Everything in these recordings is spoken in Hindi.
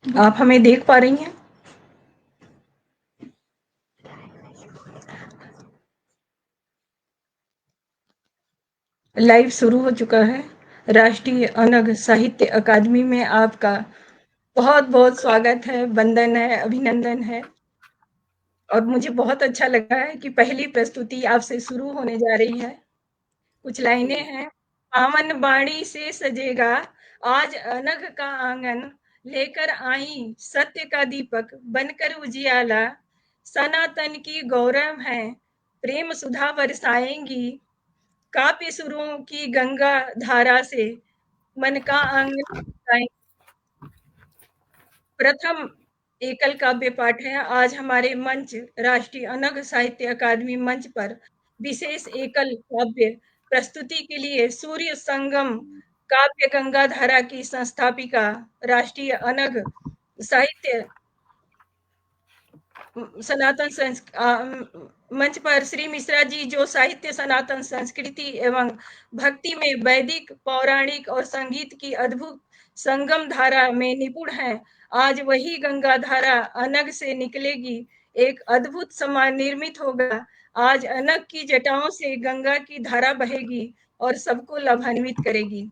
आप हमें देख पा रही हैं? लाइव शुरू हो चुका है। राष्ट्रीय अनग साहित्य अकादमी में आपका बहुत-बहुत स्वागत है, वंदन है, अभिनंदन है। और मुझे बहुत अच्छा लगा है कि पहली प्रस्तुति आपसे शुरू होने जा रही है। कुछ लाइनें हैं। पावन बाणी से सजेगा आज अनग का आंगन, लेकर आई सत्य का दीपक बनकर उजियाला, सनातन की गौरव है, प्रेम सुधा बरसाएंगी, काव्य सुरों की गंगा धारा से मन का आंगन बरसाएंगी। प्रथम एकल काव्य पाठ है। आज हमारे मंच राष्ट्रीय अनग साहित्य अकादमी मंच पर विशेष एकल काव्य प्रस्तुति के लिए सूर्य संगम काव्य गंगाधारा की संस्थापिका राष्ट्रीय अनग साहित्य मंच पर श्री मिश्रा जी, जो साहित्य सनातन संस्कृति एवं भक्ति में वैदिक, पौराणिक और संगीत की अद्भुत संगम धारा में निपुण है। आज वही गंगा धारा अनग से निकलेगी, एक अद्भुत समाज निर्मित होगा। आज अनग की जटाओं से गंगा की धारा बहेगी और सबको लाभान्वित करेगी।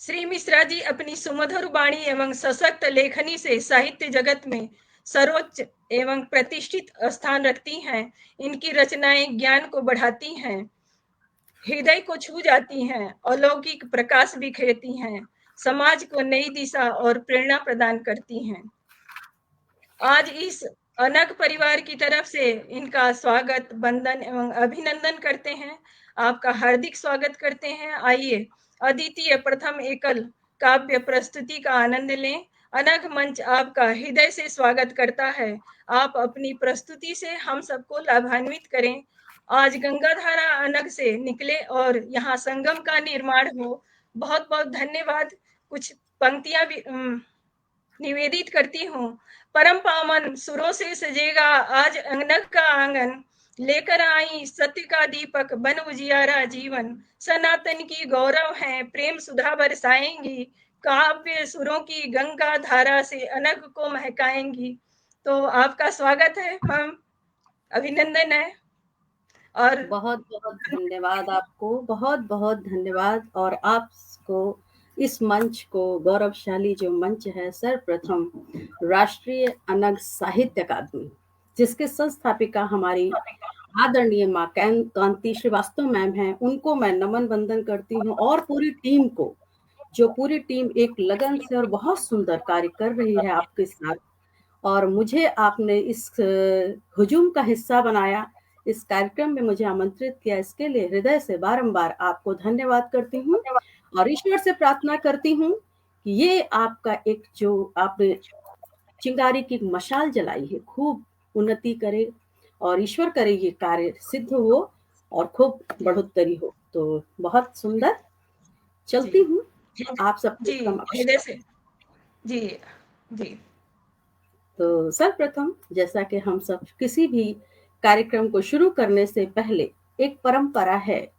श्री मिश्रा जी अपनी सुमधुर वाणी एवं सशक्त लेखनी से साहित्य जगत में सर्वोच्च एवं प्रतिष्ठित स्थान रखती हैं। इनकी रचनाएं ज्ञान को बढ़ाती हैं, हृदय को छू जाती हैं, अलौकिक प्रकाश बिखेरती हैं, समाज को नई दिशा और प्रेरणा प्रदान करती हैं। आज इस अनग परिवार की तरफ से इनका स्वागत, वंदन एवं अभिनंदन करते हैं। आपका हार्दिक स्वागत करते हैं। आइए अद्वितीय प्रथम एकल काव्य प्रस्तुति का आनंद लें। अनग मंच आपका हृदय से स्वागत करता है। आप अपनी प्रस्तुति से हम सबको लाभान्वित करें। आज गंगाधारा अनग से निकले और यहाँ संगम का निर्माण हो। बहुत बहुत धन्यवाद। कुछ पंक्तियां भी निवेदित करती हूँ। परम पावन सुरों से सजेगा आज अनग का आंगन, लेकर आई सत्य का दीपक बन उजियारा जीवन, सनातन की गौरव है, प्रेम सुधा बरसाएंगी, काव्य सुरों की गंगा धारा से अनग को महकाएंगी। तो आपका स्वागत है मैम, अभिनंदन है। और बहुत बहुत धन्यवाद आपको, बहुत बहुत धन्यवाद। और आपको इस मंच को, गौरवशाली जो मंच है, सर्वप्रथम राष्ट्रीय अनग साहित्य अकादमी, जिसके संस्थापिका हमारी आदरणीय माँ कांति श्रीवास्तव मैम हैं, उनको मैं नमन वंदन करती हूँ। और पूरी टीम को, जो पूरी टीम एक लगन से और बहुत सुंदर कार्य कर रही है आपके साथ। और मुझे आपने इस हुजूम का हिस्सा बनाया, इस कार्यक्रम में मुझे आमंत्रित किया, इसके लिए हृदय से बारंबार आपको धन्यवाद करती हूँ। और ईश्वर से प्रार्थना करती हूँ कि ये आपका एक जो आपने चिंगारी की मशाल जलाई है, खूब उन्नति करे और ईश्वर करे ये कार्य सिद्ध हो और खूब बढ़ोतरी हो। तो बहुत सुंदर चलती हूँ आप सबके जी, समक्ष। हृदय से जी जी तो सर्वप्रथम, जैसा कि हम सब किसी भी कार्यक्रम को शुरू करने से पहले एक परंपरा है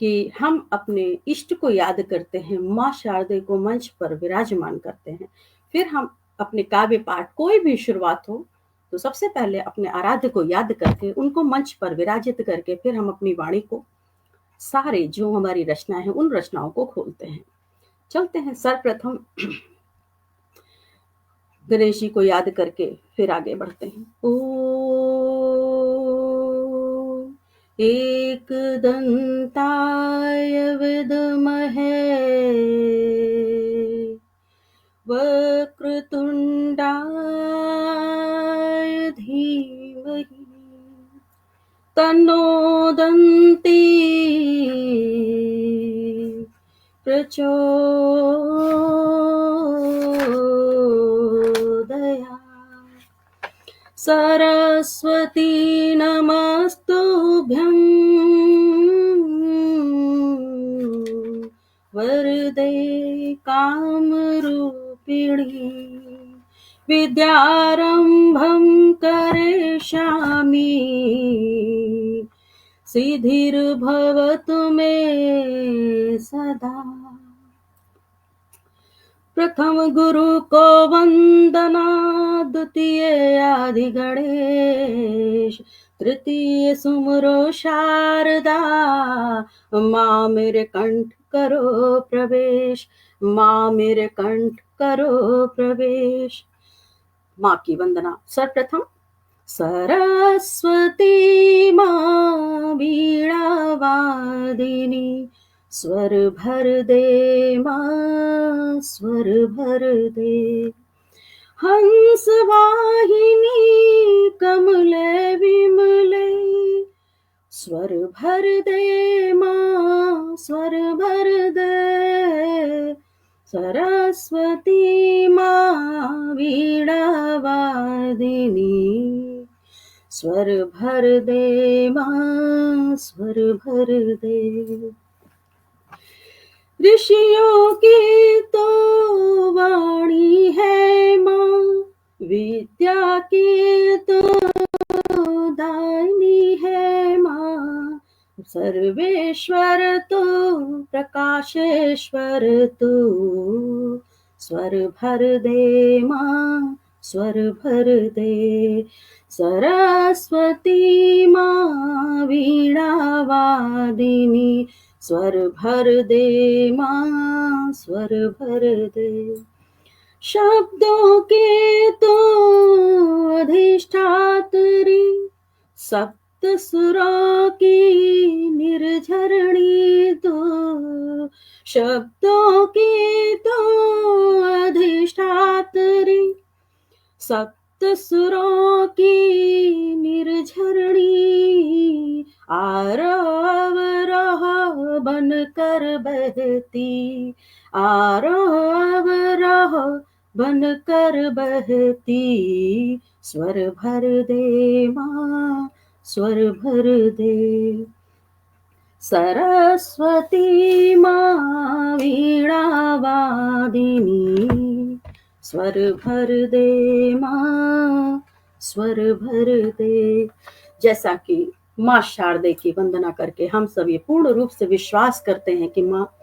कि हम अपने इष्ट को याद करते हैं, माँ शारदे को मंच पर विराजमान करते हैं। फिर हम अपने काव्य पाठ, कोई भी शुरुआत हो तो सबसे पहले अपने आराध्य को याद करके उनको मंच पर विराजित करके फिर हम अपनी वाणी को, सारे जो हमारी रचना है उन रचनाओं को खोलते हैं। चलते हैं। सर्वप्रथम गणेश जी को याद करके फिर आगे बढ़ते हैं। ओ एक दंताय विद्महे वक्रतुंडाय धीमहि तन्नो दन्ती प्रचोदयात्। सरस्वती नमस्तुभ्यं वरदे कामरूपिणी विद्यारंभं करिष्यामि सिद्धिर्भवतु मे सदा। प्रथम गुरु को वंदना, द्वितीय आदि गणेश, तृतीय सुमरो शारदा, माँ मेरे कंठ करो प्रवेश, माँ मेरे कंठ करो प्रवेश। माँ की वंदना। सर्वप्रथम सरस्वती माँ वीणा वादिनी, स्वर भर दे माँ स्वर भर दे। हंस वाहिनी कमले विमले, स्वर भर दे माँ स्वर भर दे। सरस्वती माँ वीणा वादिनी, स्वर भर दे माँ स्वर भर दे। ऋषियों की तो वाणी है माँ, विद्या की तो दानी है माँ। सर्वेश्वर तू प्रकाशेश्वर तू, स्वर भर दे माँ स्वर भर दे। सरस्वती माँ वीणा वादिनी, स्वर भर दे माँ स्वर भर दे। शब्दों के तो अधिष्ठात्री, सप्त सुरों की निर्झरणी तो। शब्दों की तो अधिष्ठात्री, सप्त सुरों की निर्झरणी। आरोह अवरोह बनकर बहती, आरोह अवरोह बनकर बहती। स्वर भर दे माँ स्वर भर दे। सरस्वती माँ वीणा वादिनी, स्वर भर दे माँ स्वर भर दे। जैसा कि माँ शारदे की वंदना करके हम सब ये पूर्ण रूप से विश्वास करते हैं कि माँ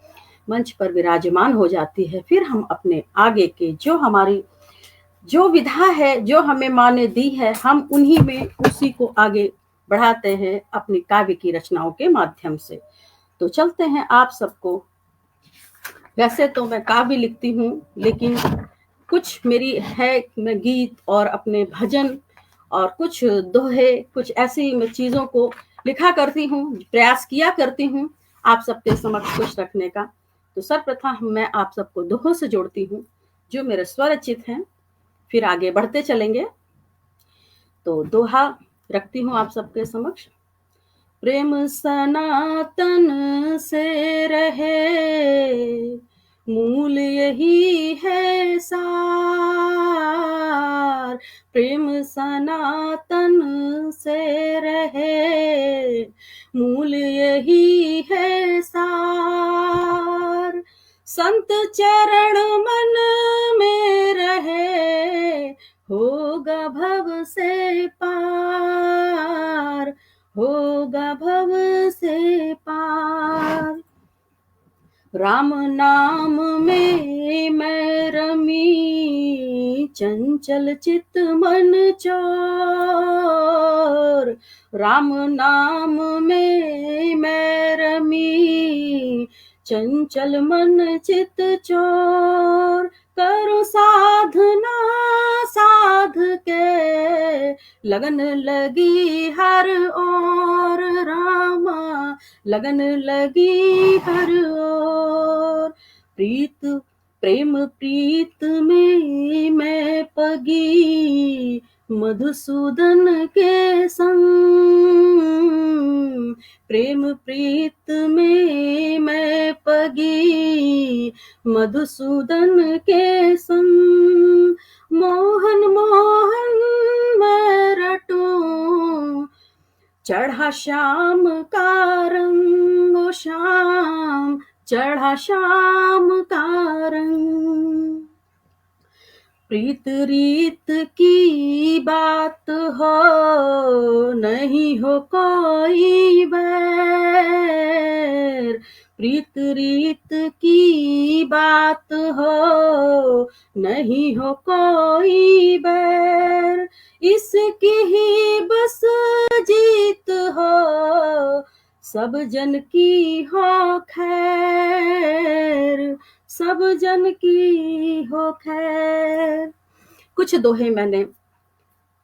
मंच पर विराजमान हो जाती है, फिर हम अपने आगे के जो विधा है, जो हमें माँ ने दी है, हम उन्हीं में उसी को आगे बढ़ाते हैं अपनी काव्य की रचनाओं के माध्यम से। तो चलते हैं आप सबको। वैसे तो मैं काव्य लिखती हूँ, लेकिन कुछ मेरी है, मैं गीत और अपने भजन और कुछ दोहे, कुछ ऐसी मैं चीज़ों को लिखा करती हूँ, प्रयास किया करती हूँ आप सबके समक्ष कुछ रखने का। तो सर्वप्रथम मैं आप सबको दोहों से जोड़ती हूँ जो मेरे स्वरचित हैं, फिर आगे बढ़ते चलेंगे। तो दोहा रखती हूँ आप सबके समक्ष। प्रेम सनातन से रहे, मूल यही है सार। प्रेम सनातन से रहे, मूल यही है सार। संत चरण मन में रहे, होगा भव से पार, होगा भव से पार। राम नाम में मैं रमी, चंचल चित मन चोर। राम नाम में मैं रमी, चंचल मन चित चोर। करो साधना साध के, लगन लगी हर ओर। रामा लगन लगी हर ओर। प्रीत प्रेम प्रीत में मैं पगी, मधुसूदन के संग। प्रेम प्रीत में मैं पगी, मधुसूदन के संग। मोहन मोहन मैं रटूं, चढ़ा श्याम का रंग। ओ श्याम चढ़ा श्याम का रंग। प्रीत रीत की बात हो, नहीं हो कोई बैर। प्रीत रीत की बात हो, नहीं हो कोई बैर, इसकी ही बस जीत हो, सब जन की हो खैर, सब जन की हो खैर। कुछ दोहे मैंने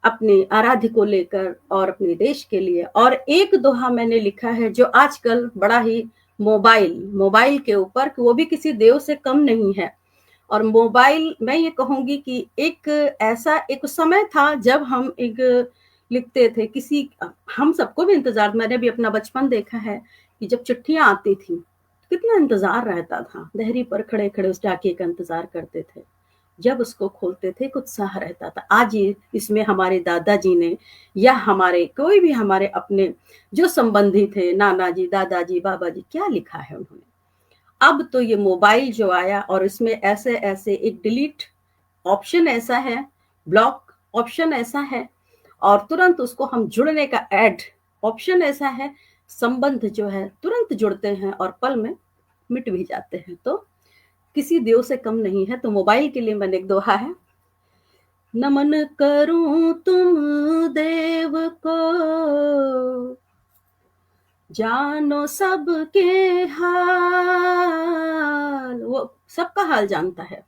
अपने आराध्य को लेकर और अपने देश के लिए, और एक दोहा मैंने लिखा है जो आजकल बड़ा ही मोबाइल के ऊपर, वो भी किसी देव से कम नहीं है। और मोबाइल, मैं ये कहूंगी कि एक ऐसा एक समय था जब हम एक लिखते थे किसी, हम सबको भी इंतजार, मैंने भी अपना बचपन देखा है कि जब चिट्ठियां आती थी कितना इंतजार रहता था, देहरी पर खड़े खड़े उस डाकिए का इंतजार करते थे, जब उसको खोलते थे एक उत्साह रहता था। आज ये इसमें हमारे दादाजी ने या हमारे कोई भी हमारे अपने जो संबंधी थे, नाना जी, दादाजी, बाबा जी, क्या लिखा है उन्होंने। अब तो ये मोबाइल जो आया और इसमें ऐसे ऐसे एक डिलीट ऑप्शन ऐसा है, ब्लॉक ऑप्शन ऐसा है, और तुरंत उसको हम जुड़ने का ऐड ऑप्शन ऐसा है, संबंध जो है तुरंत जुड़ते हैं और पल में मिट भी जाते हैं। तो किसी देव से कम नहीं है। तो मोबाइल के लिए मैंने एक दोहा है, नमन करूं तुम देव को, जानो सबके हाल, वो सबका हाल जानता है,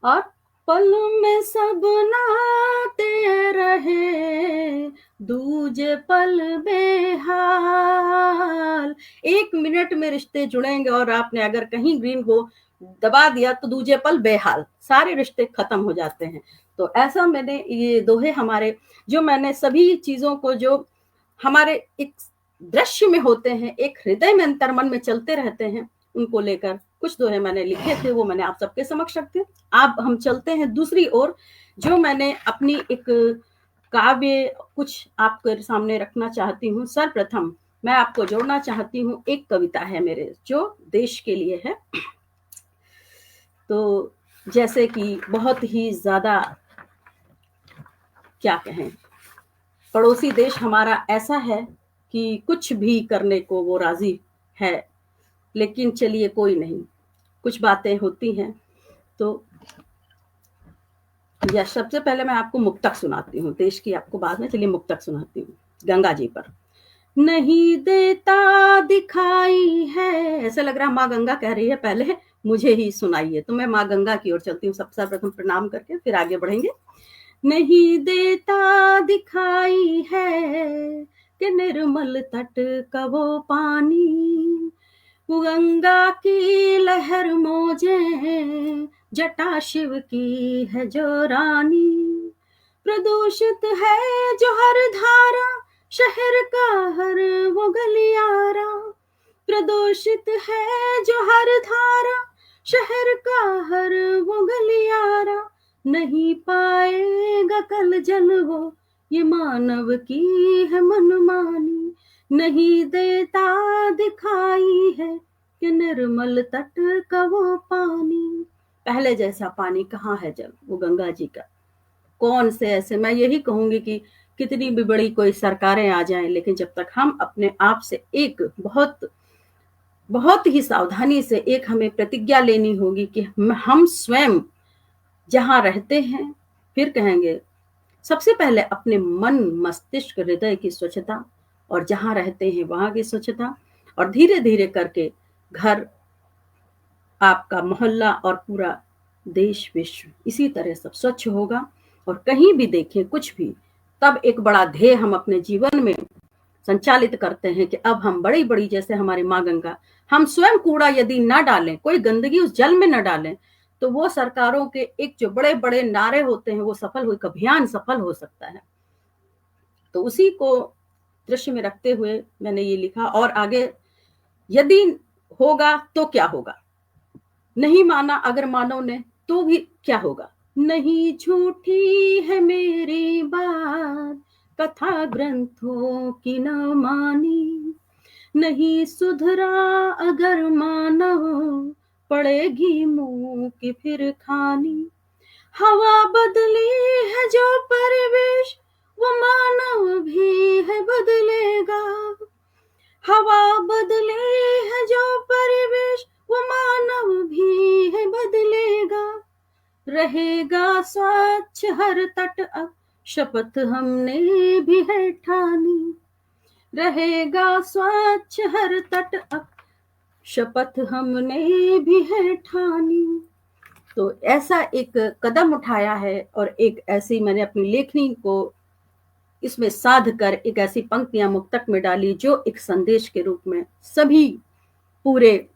और पल में सब नाते रहे, दूजे पल बेहाल। 1 मिनट में रिश्ते जुड़ेंगे और आपने अगर कहीं ग्रीन को दबा दिया तो दूजे पल बेहाल, सारे रिश्ते खत्म हो जाते हैं। तो ऐसा मैंने ये दोहे हमारे, जो मैंने सभी चीजों को जो हमारे एक दृश्य में होते हैं, एक हृदय में अंतर्मन में चलते रहते हैं, उनको लेकर कुछ दोहे मैंने लिखे थे, वो मैंने आप सबके समक्ष रखते हैं। अब हम चलते हैं दूसरी ओर, जो मैंने अपनी एक काव्य कुछ आपके सामने रखना चाहती हूँ। सर्वप्रथम मैं आपको जोड़ना चाहती हूँ, एक कविता है मेरे जो देश के लिए है। तो जैसे कि बहुत ही ज्यादा क्या कहें, पड़ोसी देश हमारा ऐसा है कि कुछ भी करने को वो राजी है, लेकिन चलिए कोई नहीं, कुछ बातें होती हैं। तो या सबसे पहले मैं आपको मुक्तक सुनाती हूँ, देश की आपको बाद में, चलिए मुक्तक सुनाती हूँ गंगा जी पर। नहीं देता दिखाई है, ऐसा लग रहा माँ गंगा कह रही है पहले मुझे ही सुनाइए, तो मैं माँ गंगा की ओर चलती हूँ। सबसे प्रथम प्रणाम करके फिर आगे बढ़ेंगे। नहीं देता दिखाई है कि निर्मल तट का वो पानी, गंगा की लहर मौजे जटा शिव की है जो रानी, प्रदूषित है जो हर धारा शहर का हर वो गलियारा, प्रदूषित है जो हर धारा शहर का हर वो गलियारा, नहीं पाएगा कल जल वो ये मानव की है मनमानी, नहीं देता दिखाई है कि निर्मल तट का वो पानी। पहले जैसा पानी कहाँ है जल, वो गंगा जी का। कौन से ऐसे, मैं यही कहूंगी कि कितनी भी बड़ी कोई सरकारें आ जाएं, लेकिन जब तक हम अपने आप से एक बहुत बहुत ही सावधानी से एक हमें प्रतिज्ञा लेनी होगी कि हम स्वयं जहां रहते हैं, फिर कहेंगे सबसे पहले अपने मन मस्तिष्क हृदय की स्वच्छता, और जहां रहते हैं वहां की स्वच्छता, और धीरे धीरे करके घर, आपका मोहल्ला और पूरा देश विश्व इसी तरह सब स्वच्छ होगा। और कहीं भी देखें कुछ भी, तब एक बड़ा ध्येय हम अपने जीवन में संचालित करते हैं कि अब हम बड़ी बड़ी, जैसे हमारी माँ गंगा, हम स्वयं कूड़ा यदि न डालें, कोई गंदगी उस जल में न डालें, तो वो सरकारों के एक जो बड़े बड़े नारे होते हैं वो सफल हो, अभियान सफल हो सकता है। तो उसी को दृश्य में रखते हुए मैंने ये लिखा। और आगे, यदि होगा तो क्या होगा, नहीं माना अगर मानव ने तो भी क्या होगा, नहीं झूठी है मेरी बात कथा ग्रंथों की न मानी, नहीं सुधरा अगर मानव पड़ेगी मुंह की फिर खानी, हवा बदली है जो परिवेश वो मानव भी है बदलेगा, हवा बदले है जो परिवेश, वो मानव भी है बदलेगा। रहेगा स्वच्छ हर तट अब, शपथ हमने भी है ठानी। रहेगा स्वच्छ हर तट अब, शपथ हमने भी है ठानी। तो ऐसा एक कदम उठाया है और एक ऐसी मैंने अपनी लेखनी को इसमें साध कर एक ऐसी पंक्तियां मुक्तक में डाली जो एक संदेश के रूप में सभी पूरे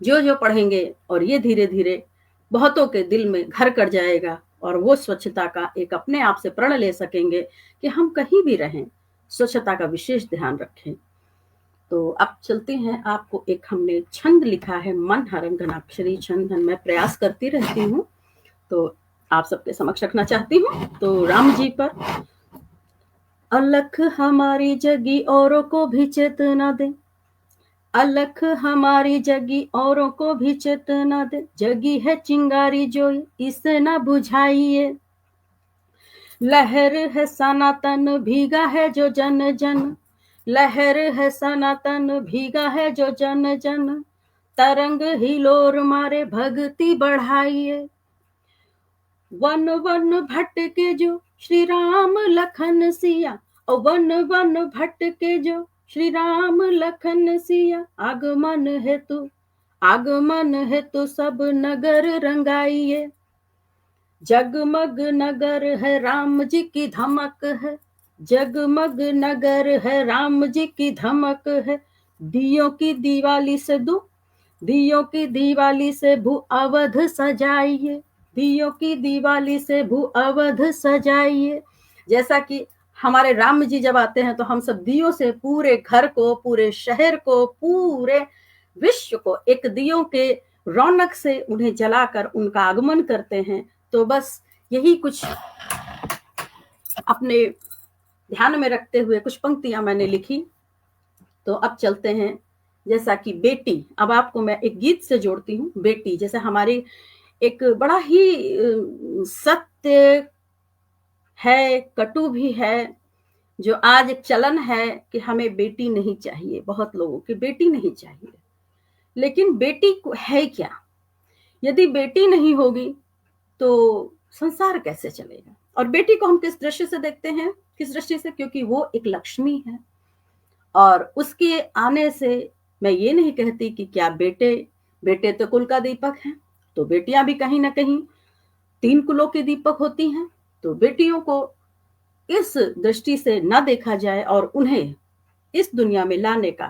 जो पढ़ेंगे, और ये धीरे धीरे बहुतों के दिल में घर कर जाएगा और वो स्वच्छता का एक अपने आप से प्रण ले सकेंगे कि हम कहीं भी रहें स्वच्छता का विशेष ध्यान रखें। तो अब चलते हैं, आपको एक हमने छंद लिखा है, मन हरण घनाक्षरी छंद मैं प्रयास करती रहती हूँ, तो आप सबके समक्ष रखना चाहती हूँ। तो राम जी पर। अलख हमारी जगी औरों को भी चेतना दे, अलख हमारी जगी औरों को भी चेतना दे, जगी है चिंगारी जो इसे न बुझाइए। लहर है सनातन भीगा है जो जन जन, लहर है सनातन भीगा है जो जन जन, तरंग हिलोर मारे भक्ति बढ़ाइए। वन वन भटके जो श्री राम लखन सिया, और वन वन भटके जो श्री राम लखन सिया, आगमन है तो सब नगर रंगाइए। जगमग नगर है राम जी की धमक है, जगमग नगर है राम जी की धमक है। दियों की दिवाली से दियों की दिवाली से भू अवध सजाइए, दियों की दिवाली से भू अवध सजाइए। जैसा कि हमारे राम जी जब आते हैं तो हम सब दियों से पूरे घर को, पूरे शहर को, पूरे विश्व को एक दियों के रौनक से उन्हें जलाकर उनका आगमन करते हैं। तो बस यही कुछ अपने ध्यान में रखते हुए कुछ पंक्तियां मैंने लिखी। तो अब चलते हैं, जैसा कि बेटी, अब आपको मैं एक गीत से जोड़ती हूँ। बेटी जैसे हमारी एक बड़ा ही सत्य है, कटु भी है, जो आज एक चलन है कि हमें बेटी नहीं चाहिए, बहुत लोगों की बेटी नहीं चाहिए। लेकिन बेटी है क्या? यदि बेटी नहीं होगी तो संसार कैसे चलेगा? और बेटी को हम किस दृष्टि से देखते हैं? किस दृष्टि से? क्योंकि वो एक लक्ष्मी है, और उसके आने से मैं ये नहीं कहती कि क्या बेटे तो कुल का दीपक हैं, तो बेटियां भी कहीं ना कहीं 3 कुलों के दीपक होती हैं। तो बेटियों को इस दृष्टि से न देखा जाए और उन्हें इस दुनिया में लाने का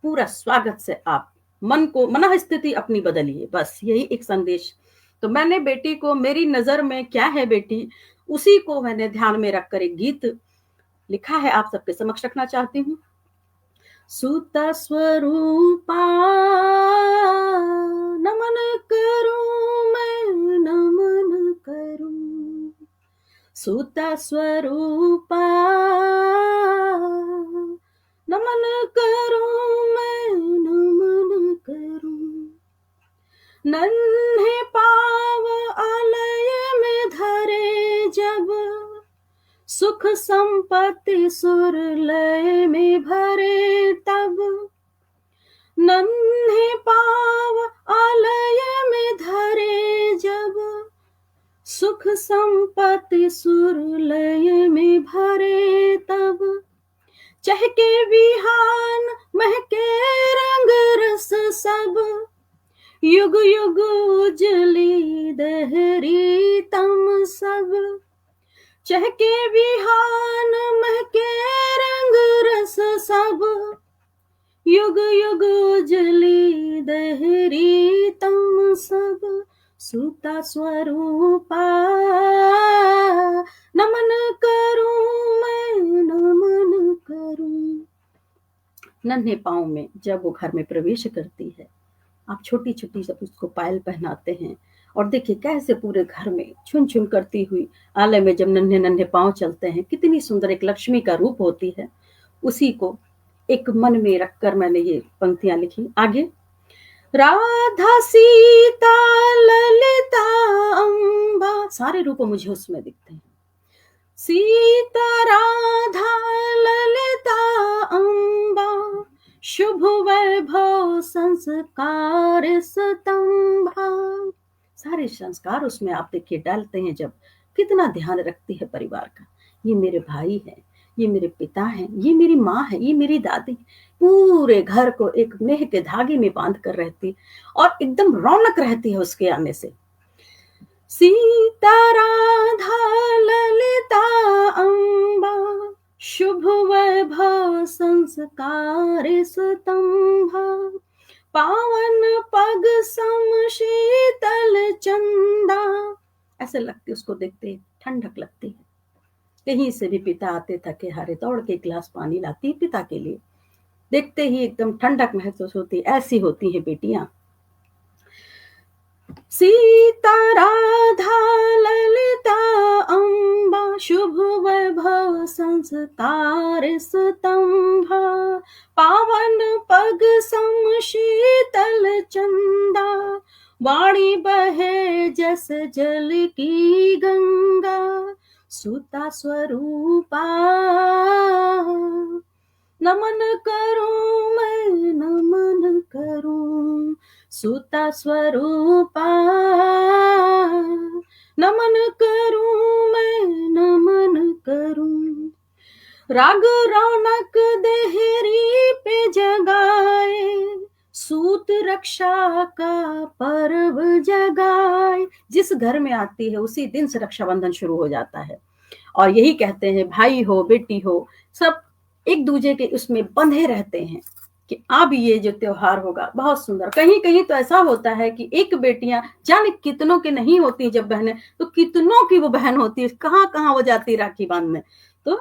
पूरा स्वागत से आप मन स्थिति अपनी बदलिए, बस यही एक संदेश। तो मैंने बेटी को, मेरी नजर में क्या है बेटी, उसी को मैंने ध्यान में रखकर एक गीत लिखा है, आप सबके समक्ष रखना चाहती हूँ। सुता स्वरूपा नमन करूं मैं, नमन करूं, सुता स्वरूपा नमन करूं मैं, नमन करूं। नन्हे पाव आलय में धरे जब, सुख संपत्ति सुर लय में भरे तब। नन्हे पाव आलय में धरे जब, सुख संपत्ति सुर लय में भरे तब। चहके बिहान महके रंग रस सब, युग युग उजली दहरी तम सब। चहके बिहान महके रंग रस सब, युग युग उजली दहरी तम सब। सुता स्वरूपा नमन करूं मैं, नमन करूं। नन्हे पांव में जब वो घर में प्रवेश करती है, आप छोटी छोटी जब उसको पायल पहनाते हैं, और देखिए कैसे पूरे घर में छुन छुन करती हुई आलय में जब नन्हे नन्हे पांव चलते हैं, कितनी सुंदर एक लक्ष्मी का रूप होती है। उसी को एक मन में रखकर मैंने ये पंक्तियां लिखी। आगे, राधा सीता ललिता अम्बा, सारे रूप मुझे उसमें दिखते हैं। सीता राधा ललिता अम्बा, शुभ वैभव संस्कार स्तंभा। सारे संस्कार उसमें आप देखिए डालते हैं जब, कितना ध्यान रखती है परिवार का। ये मेरे भाई हैं, ये मेरे पिता हैं, ये मेरी माँ है, ये मेरी दादी, पूरे घर को एक मेह के धागे में बांध कर रहती और एकदम रौनक रहती है उसके आने से। सीता राधा ललिता अम्बा, शुभ वैभव संस्कार स्तंभा, पावन पग सम शीतल चंदा। ऐसे लगती, उसको देखते ठंडक लगती है। कहीं से भी पिता आते थके हारे दौड़ के गिलास पानी लाती पिता के लिए, देखते ही एकदम ठंडक महसूस होती। ऐसी होती है बेटियां। सीता राधा ललिता अम्बा, शुभ वैभव संस्कार स्तंभा, पावन पग सम शीतल चंदा, वाणी बहे जस जल की गंगा, सुता स्वरूपा नमन करूं मैं नमन करूं, सुता स्वरूपा नमन करूं मैं नमन करूं। राग रौनक देहरी पे जगाए, सूत रक्षा का पर्व जगाए। जिस घर में आती है उसी दिन से रक्षाबंधन शुरू हो जाता है। और यही कहते हैं भाई हो बेटी हो सब एक दूसरे के उसमें बंधे रहते हैं कि अब ये जो त्योहार होगा बहुत सुंदर। कहीं कहीं तो ऐसा होता है कि एक बेटियां जाने कितनों के नहीं होती, जब बहनें तो कितनों की वो बहन होती है, कहाँ कहाँ वो जाती राखी बांधने। तो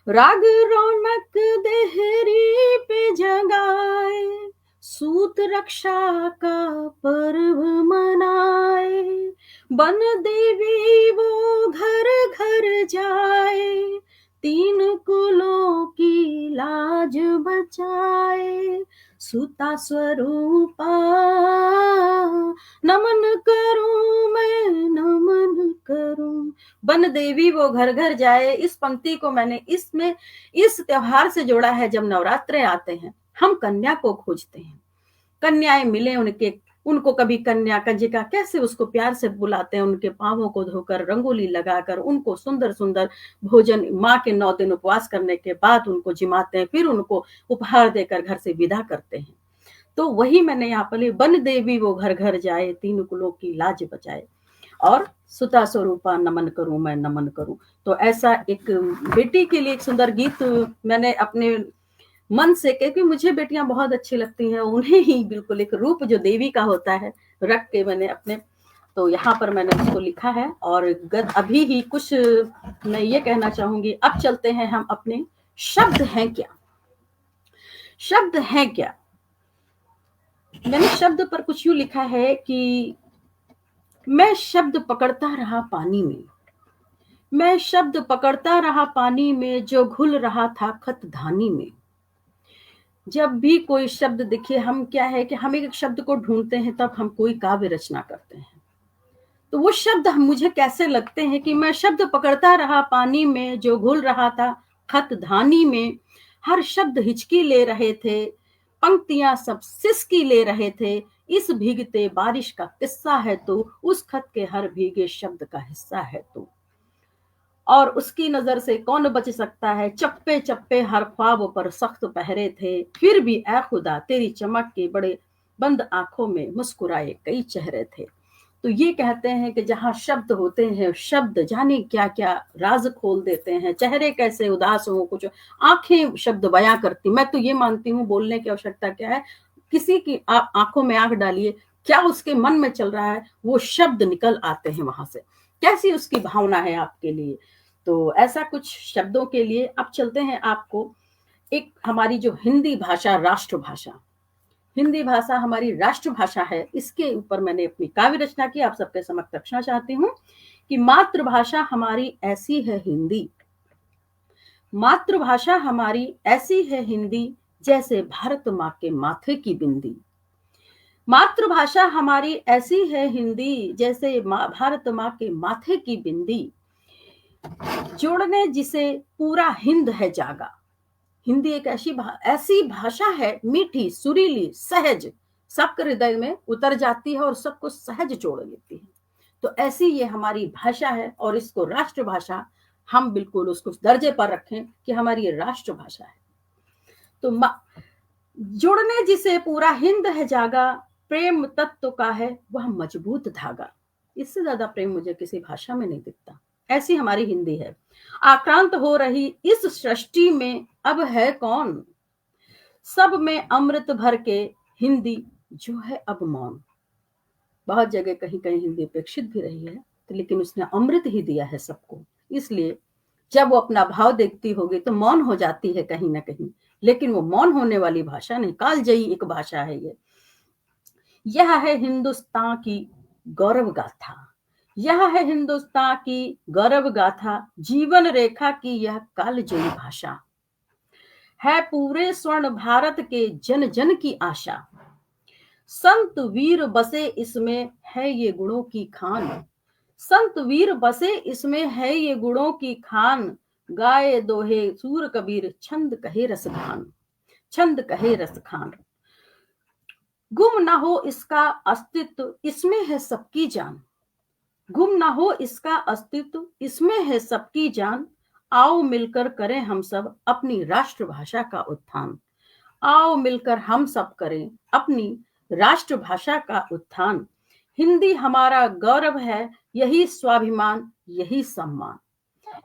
राग रौनक देहरी पे जगाए, सूत रक्षा का पर्व मनाए, बन देवी वो घर घर जाए, तीन कुलों की लाज बचाए, सुता स्वरूपा नमन करूं मैं नमन करूं। बन देवी वो घर घर जाए, इस पंक्ति को मैंने इसमें इस त्योहार से जोड़ा है। जब नवरात्रे आते हैं हम कन्या को खोजते हैं, कन्याएं मिले उनको कभी कन्या कंजिका कैसे उसको प्यार से बुलाते हैं, उनके पांवों को धोकर रंगोली लगाकर उनको सुंदर सुंदर भोजन, माँ के 9 दिन उपवास करने के बाद उनको जिमाते हैं, फिर उनको उपहार देकर घर से विदा करते हैं। तो वही मैंने यहाँ पर, बन देवी वो घर घर जाए, तीन कुलों की लाज बचाए, और सुता स्वरूपा नमन करूं मैं नमन करूं। तो ऐसा एक बेटी के लिए एक सुंदर गीत मैंने अपने मन से, क्योंकि मुझे बेटियां बहुत अच्छी लगती हैं, उन्हें ही बिल्कुल एक रूप जो देवी का होता है रख के मैंने अपने, तो यहाँ पर मैंने उसको लिखा है। और अभी ही कुछ मैं ये कहना चाहूंगी। अब चलते हैं हम अपने शब्द हैं क्या। शब्द हैं क्या, मैंने शब्द पर कुछ यूं लिखा है कि मैं शब्द पकड़ता रहा पानी में, मैं शब्द पकड़ता रहा पानी में, जो घुल रहा था खत धानी में। जब भी कोई शब्द दिखे, हम क्या है कि हम एक शब्द को ढूंढते हैं, तब हम कोई काव्य रचना करते हैं। तो वो शब्द मुझे कैसे लगते हैं कि मैं शब्द पकड़ता रहा पानी में, जो घुल रहा था खत धानी में। हर शब्द हिचकी ले रहे थे, पंक्तियां सब सिसकी ले रहे थे। इस भीगते बारिश का किस्सा है तू, उस खत के हर भीगे शब्द का हिस्सा है तू। और उसकी नजर से कौन बच सकता है, चप्पे चप्पे हर ख्वाब पर सख्त पहरे थे, फिर भी ऐ खुदा तेरी चमक के बड़े बंद आंखों में मुस्कुराए कई चेहरे थे। तो ये कहते हैं कि जहाँ शब्द होते हैं, शब्द जाने क्या क्या राज खोल देते हैं। चेहरे कैसे उदास हो, कुछ आंखें शब्द बयां करती। मैं तो ये मानती हूँ बोलने की आवश्यकता क्या है, किसी की आप आंखों में आंख डालिए, क्या उसके मन में चल रहा है, वो शब्द निकल आते हैं वहां से, कैसी उसकी भावना है आपके लिए। तो ऐसा कुछ शब्दों के लिए। अब चलते हैं आपको एक हमारी जो हिंदी भाषा, राष्ट्रभाषा, हिंदी भाषा हमारी राष्ट्रभाषा है, इसके ऊपर मैंने अपनी काव्य रचना की, आप सबके समक्ष रखना चाहती हूँ कि मातृभाषा हमारी ऐसी है हिंदी, मातृभाषा हमारी ऐसी है हिंदी, जैसे भारत माँ के माथे की बिंदी। मातृभाषा हमारी ऐसी है हिंदी, जैसे भारत माँ के माथे की बिंदी, जोड़ने जिसे पूरा हिंद है जागा। हिंदी एक ऐसी भाषा है, मीठी, सुरीली, सहज, सबके हृदय में उतर जाती है और सबको सहज जोड़ लेती है। तो ऐसी ये हमारी भाषा है और इसको राष्ट्रभाषा हम बिल्कुल उसको दर्जे पर रखें कि हमारी ये राष्ट्रभाषा है। तो जुड़ने जिसे पूरा हिंद है जागा, प्रेम तत्व का है वह मजबूत धागा। इससे ज्यादा प्रेम मुझे किसी भाषा में नहीं दिखता। ऐसी हमारी हिंदी है। आक्रांत हो रही इस सृष्टि में अब है कौन, सब में अमृत भर के हिंदी जो है अब मौन। बहुत जगह कहीं कहीं हिंदी उपेक्षित भी रही है, तो लेकिन उसने अमृत ही दिया है सबको। इसलिए जब वो अपना भाव देखती होगी तो मौन हो जाती है कहीं ना कहीं, लेकिन वो मौन होने वाली भाषा नहीं, कालजयी एक भाषा है ये। यह है हिंदुस्तान की गौरव गाथा, यह है हिंदुस्तान की गौरव गाथा, जीवन रेखा की यह कालजयी भाषा है, पूरे स्वर्ण भारत के जन जन की आशा। संत वीर बसे इसमें है ये गुणों की खान, संत वीर बसे इसमें है ये गुणों की खान, गाए दोहे सूर कबीर छंद कहे रसखान, छंद कहे रसखान। गुम ना हो इसका अस्तित्व इसमें है सबकी जान, गुम ना हो इसका अस्तित्व इसमें है सबकी जान। आओ मिलकर करें हम सब अपनी राष्ट्रभाषा का उत्थान, आओ मिलकर हम सब करें अपनी राष्ट्रभाषा का उत्थान। हिंदी हमारा गौरव है यही स्वाभिमान यही सम्मान,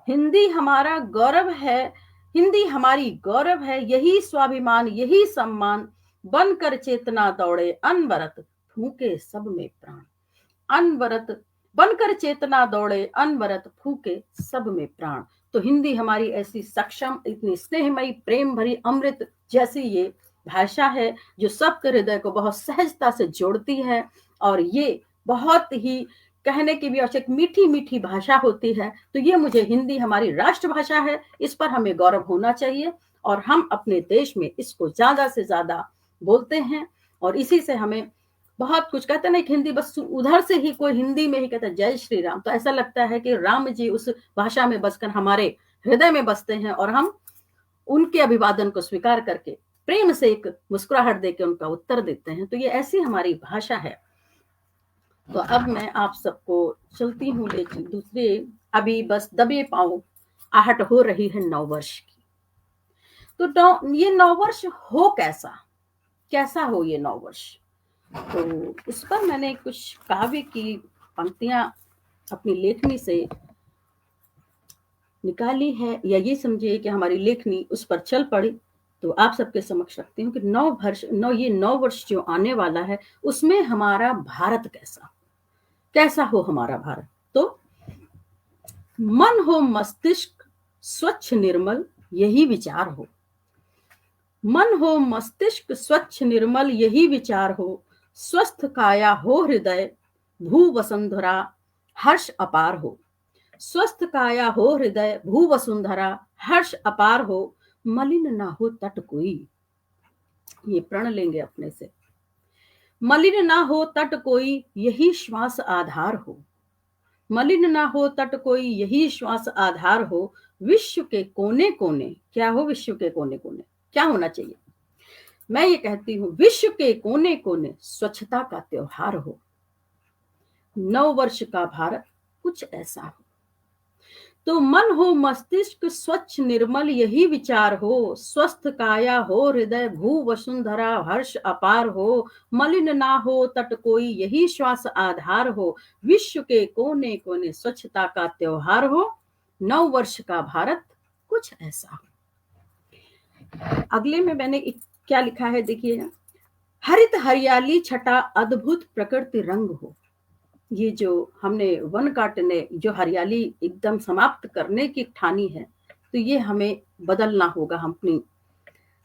हिंदी हमारा गौरव है, हिंदी हमारी गौरव है यही स्वाभिमान यही सम्मान। बनकर चेतना दौड़े अनवरत फूके सब में प्राण, अनवरत बनकर चेतना दौड़े अनवरत फूके सब में प्राण। तो हिंदी हमारी ऐसी सक्षम, इतनी स्नेहमयी, प्रेम भरी, अमृत जैसी ये भाषा है जो सबके हृदय को बहुत सहजता से जोड़ती है। और ये बहुत ही कहने की भी आवश्यक मीठी मीठी भाषा होती है। तो ये मुझे हिंदी हमारी राष्ट्रभाषा है, इस पर हमें गौरव होना चाहिए और हम अपने देश में इसको ज्यादा से ज्यादा बोलते हैं। और इसी से हमें बहुत कुछ कहते हैं ना कि हिंदी बस उधर से ही कोई हिंदी में ही कहता है जय श्री राम, तो ऐसा लगता है कि राम जी उस भाषा में बसकर हमारे हृदय में बसते हैं और हम उनके अभिवादन को स्वीकार करके प्रेम से एक मुस्कुराहट देकर उनका उत्तर देते हैं। तो ये ऐसी हमारी भाषा है। तो अब मैं आप सबको चलती हूँ लेकिन दूसरे, अभी बस दबे पांव आहट हो रही है 9 वर्ष की। तो ये 9 वर्ष हो कैसा, कैसा हो ये 9 वर्ष, तो उस पर मैंने कुछ काव्य की पंक्तियां अपनी लेखनी से निकाली है, या ये समझिए कि हमारी लेखनी उस पर चल पड़ी। तो आप सबके समक्ष रखती हूँ कि 9 वर्ष जो आने वाला है उसमें हमारा भारत कैसा हो हमारा भारत। तो मन हो मस्तिष्क स्वच्छ निर्मल यही विचार हो, मन हो मस्तिष्क स्वच्छ निर्मल यही विचार हो, स्वस्थ काया हो हृदय भू वसुंधरा हर्ष अपार हो, स्वस्थ काया हो हृदय भू वसुंधरा हर्ष अपार हो, मलिन ना हो तट कोई, ये प्रण लेंगे अपने से, मलिन ना हो तट कोई यही श्वास आधार हो, मलिन ना हो तट कोई यही श्वास आधार हो, विश्व के कोने कोने, क्या हो विश्व के कोने कोने, क्या होना चाहिए, मैं ये कहती हूं विश्व के कोने कोने स्वच्छता का त्योहार हो, 9 वर्ष का भारत कुछ ऐसा हो। तो मन हो मस्तिष्क स्वच्छ निर्मल यही विचार हो, स्वस्थ काया हो हृदय भू वसुंधरा हर्ष अपार हो, मलिन ना हो तट कोई यही श्वास आधार हो, विश्व के कोने कोने स्वच्छता का त्योहार हो, 9 वर्ष का भारत कुछ ऐसा हो। अगले में मैंने क्या लिखा है देखिए, हरित हरियाली छटा अद्भुत प्रकृति रंग हो, ये जो हमने वन काटने, जो हरियाली एकदम समाप्त करने की ठानी है, तो ये हमें बदलना होगा। हम अपनी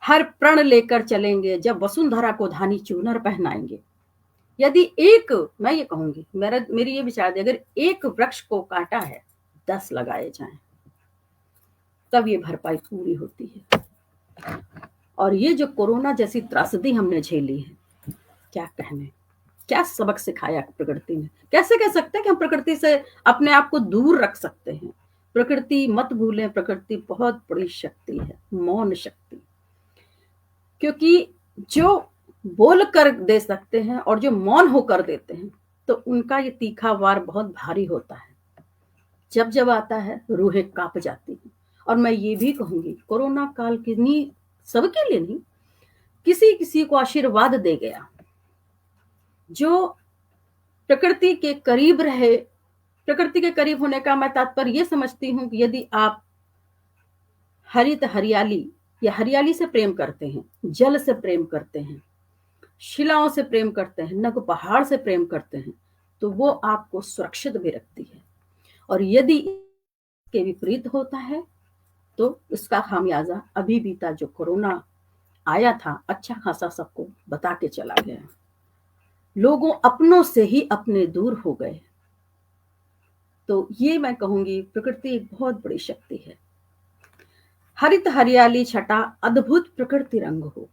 हर प्रण लेकर चलेंगे जब वसुंधरा को धानी चूनर पहनाएंगे। यदि एक, मैं ये कहूंगी, मेरी ये विचार है, अगर एक वृक्ष को काटा है 10 लगाए जाएं तब ये भरपाई पूरी होती है। और ये जो कोरोना जैसी त्रासदी हमने झेली है, क्या कहने, क्या सबक सिखाया प्रकृति ने। कैसे कह सकते हैं कि हम प्रकृति से अपने आप को दूर रख सकते हैं। प्रकृति मत भूलें, प्रकृति बहुत बड़ी शक्ति है, मौन शक्ति। क्योंकि जो बोल कर दे सकते हैं और जो मौन होकर देते हैं, तो उनका ये तीखा वार बहुत भारी होता है। जब जब आता है रूहें कांप जाती हैं। और मैं ये भी कहूंगी, कोरोना काल किन्हीं सबके लिए नहीं, किसी किसी को आशीर्वाद दे गया। जो प्रकृति के करीब रहे, प्रकृति के करीब होने का मैं तात्पर्य ये समझती हूँ कि यदि आप हरित हरियाली या हरियाली से प्रेम करते हैं, जल से प्रेम करते हैं, शिलाओं से प्रेम करते हैं, नग पहाड़ से प्रेम करते हैं, तो वो आपको सुरक्षित भी रखती है। और यदि के विपरीत होता है तो इसका खामियाजा अभी बीता जो कोरोना आया था, अच्छा खासा सबको बता के चला गया। लोगों अपनों से ही अपने दूर हो गए। तो ये मैं कहूंगी, प्रकृति एक बहुत बड़ी शक्ति है। हरित हरियाली छटा अद्भुत प्रकृति रंग हो,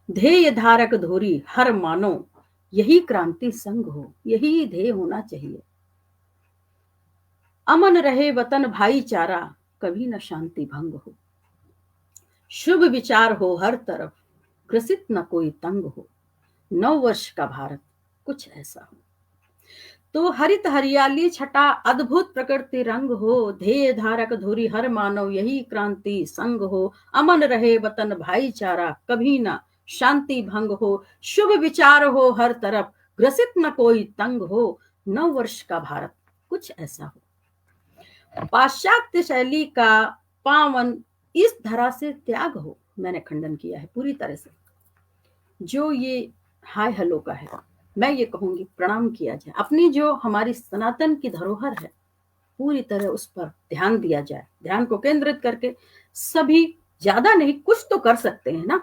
ध्येय धारक धोरी हर मानो, यही क्रांति संग हो, यही ध्येय होना चाहिए। अमन रहे वतन भाईचारा, कभी न शांति भंग हो, शुभ विचार हो हर तरफ, ग्रसित न कोई तंग हो, नववर्ष का भारत कुछ ऐसा हो। तो हरित हरियाली छटा अद्भुत प्रकृति रंग हो, ध्येय धारक धुरी हर मानव, यही क्रांति संग हो, अमन रहे वतन भाईचारा, कभी न शांति भंग हो, शुभ विचार हो हर तरफ, ग्रसित न कोई तंग हो, नववर्ष का भारत कुछ ऐसा हो। पाश्चात्य शैली का पावन इस धरा से त्याग हो, मैंने खंडन किया है पूरी तरह से। जो ये हाय हेलो का है, मैं ये कहूंगी प्रणाम किया जाए। अपनी जो हमारी सनातन की धरोहर है, पूरी तरह उस पर ध्यान दिया जाए। ध्यान को केंद्रित करके सभी, ज्यादा नहीं कुछ तो कर सकते हैं ना,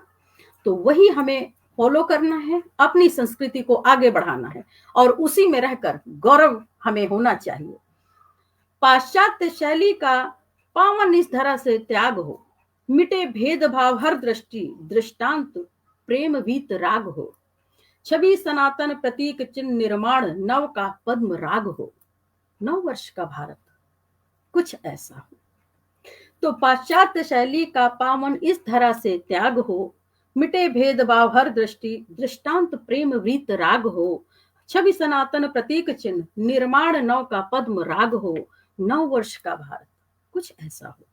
तो वही हमें फॉलो करना है, अपनी संस्कृति को आगे बढ़ाना है और उसी में रहकर गौरव हमें होना चाहिए। पाश्चात्य शैली का पावन इस धरा से त्याग हो, मिटे भेदभाव हर दृष्टि, दृष्टांत प्रेम वीत राग हो, छवि सनातन प्रतीक चिन्ह निर्माण, नव का पद्म राग हो, नववर्ष का भारत कुछ ऐसा हो। तो पाश्चात्य शैली का पावन इस धरा से त्याग हो, मिटे भेदभाव हर दृष्टि, दृष्टांत प्रेम वीत राग हो, छवि सनातन प्रतीक चिन्ह निर्माण, नव का पद्म राग हो, नववर्ष का भारत कुछ ऐसा हो।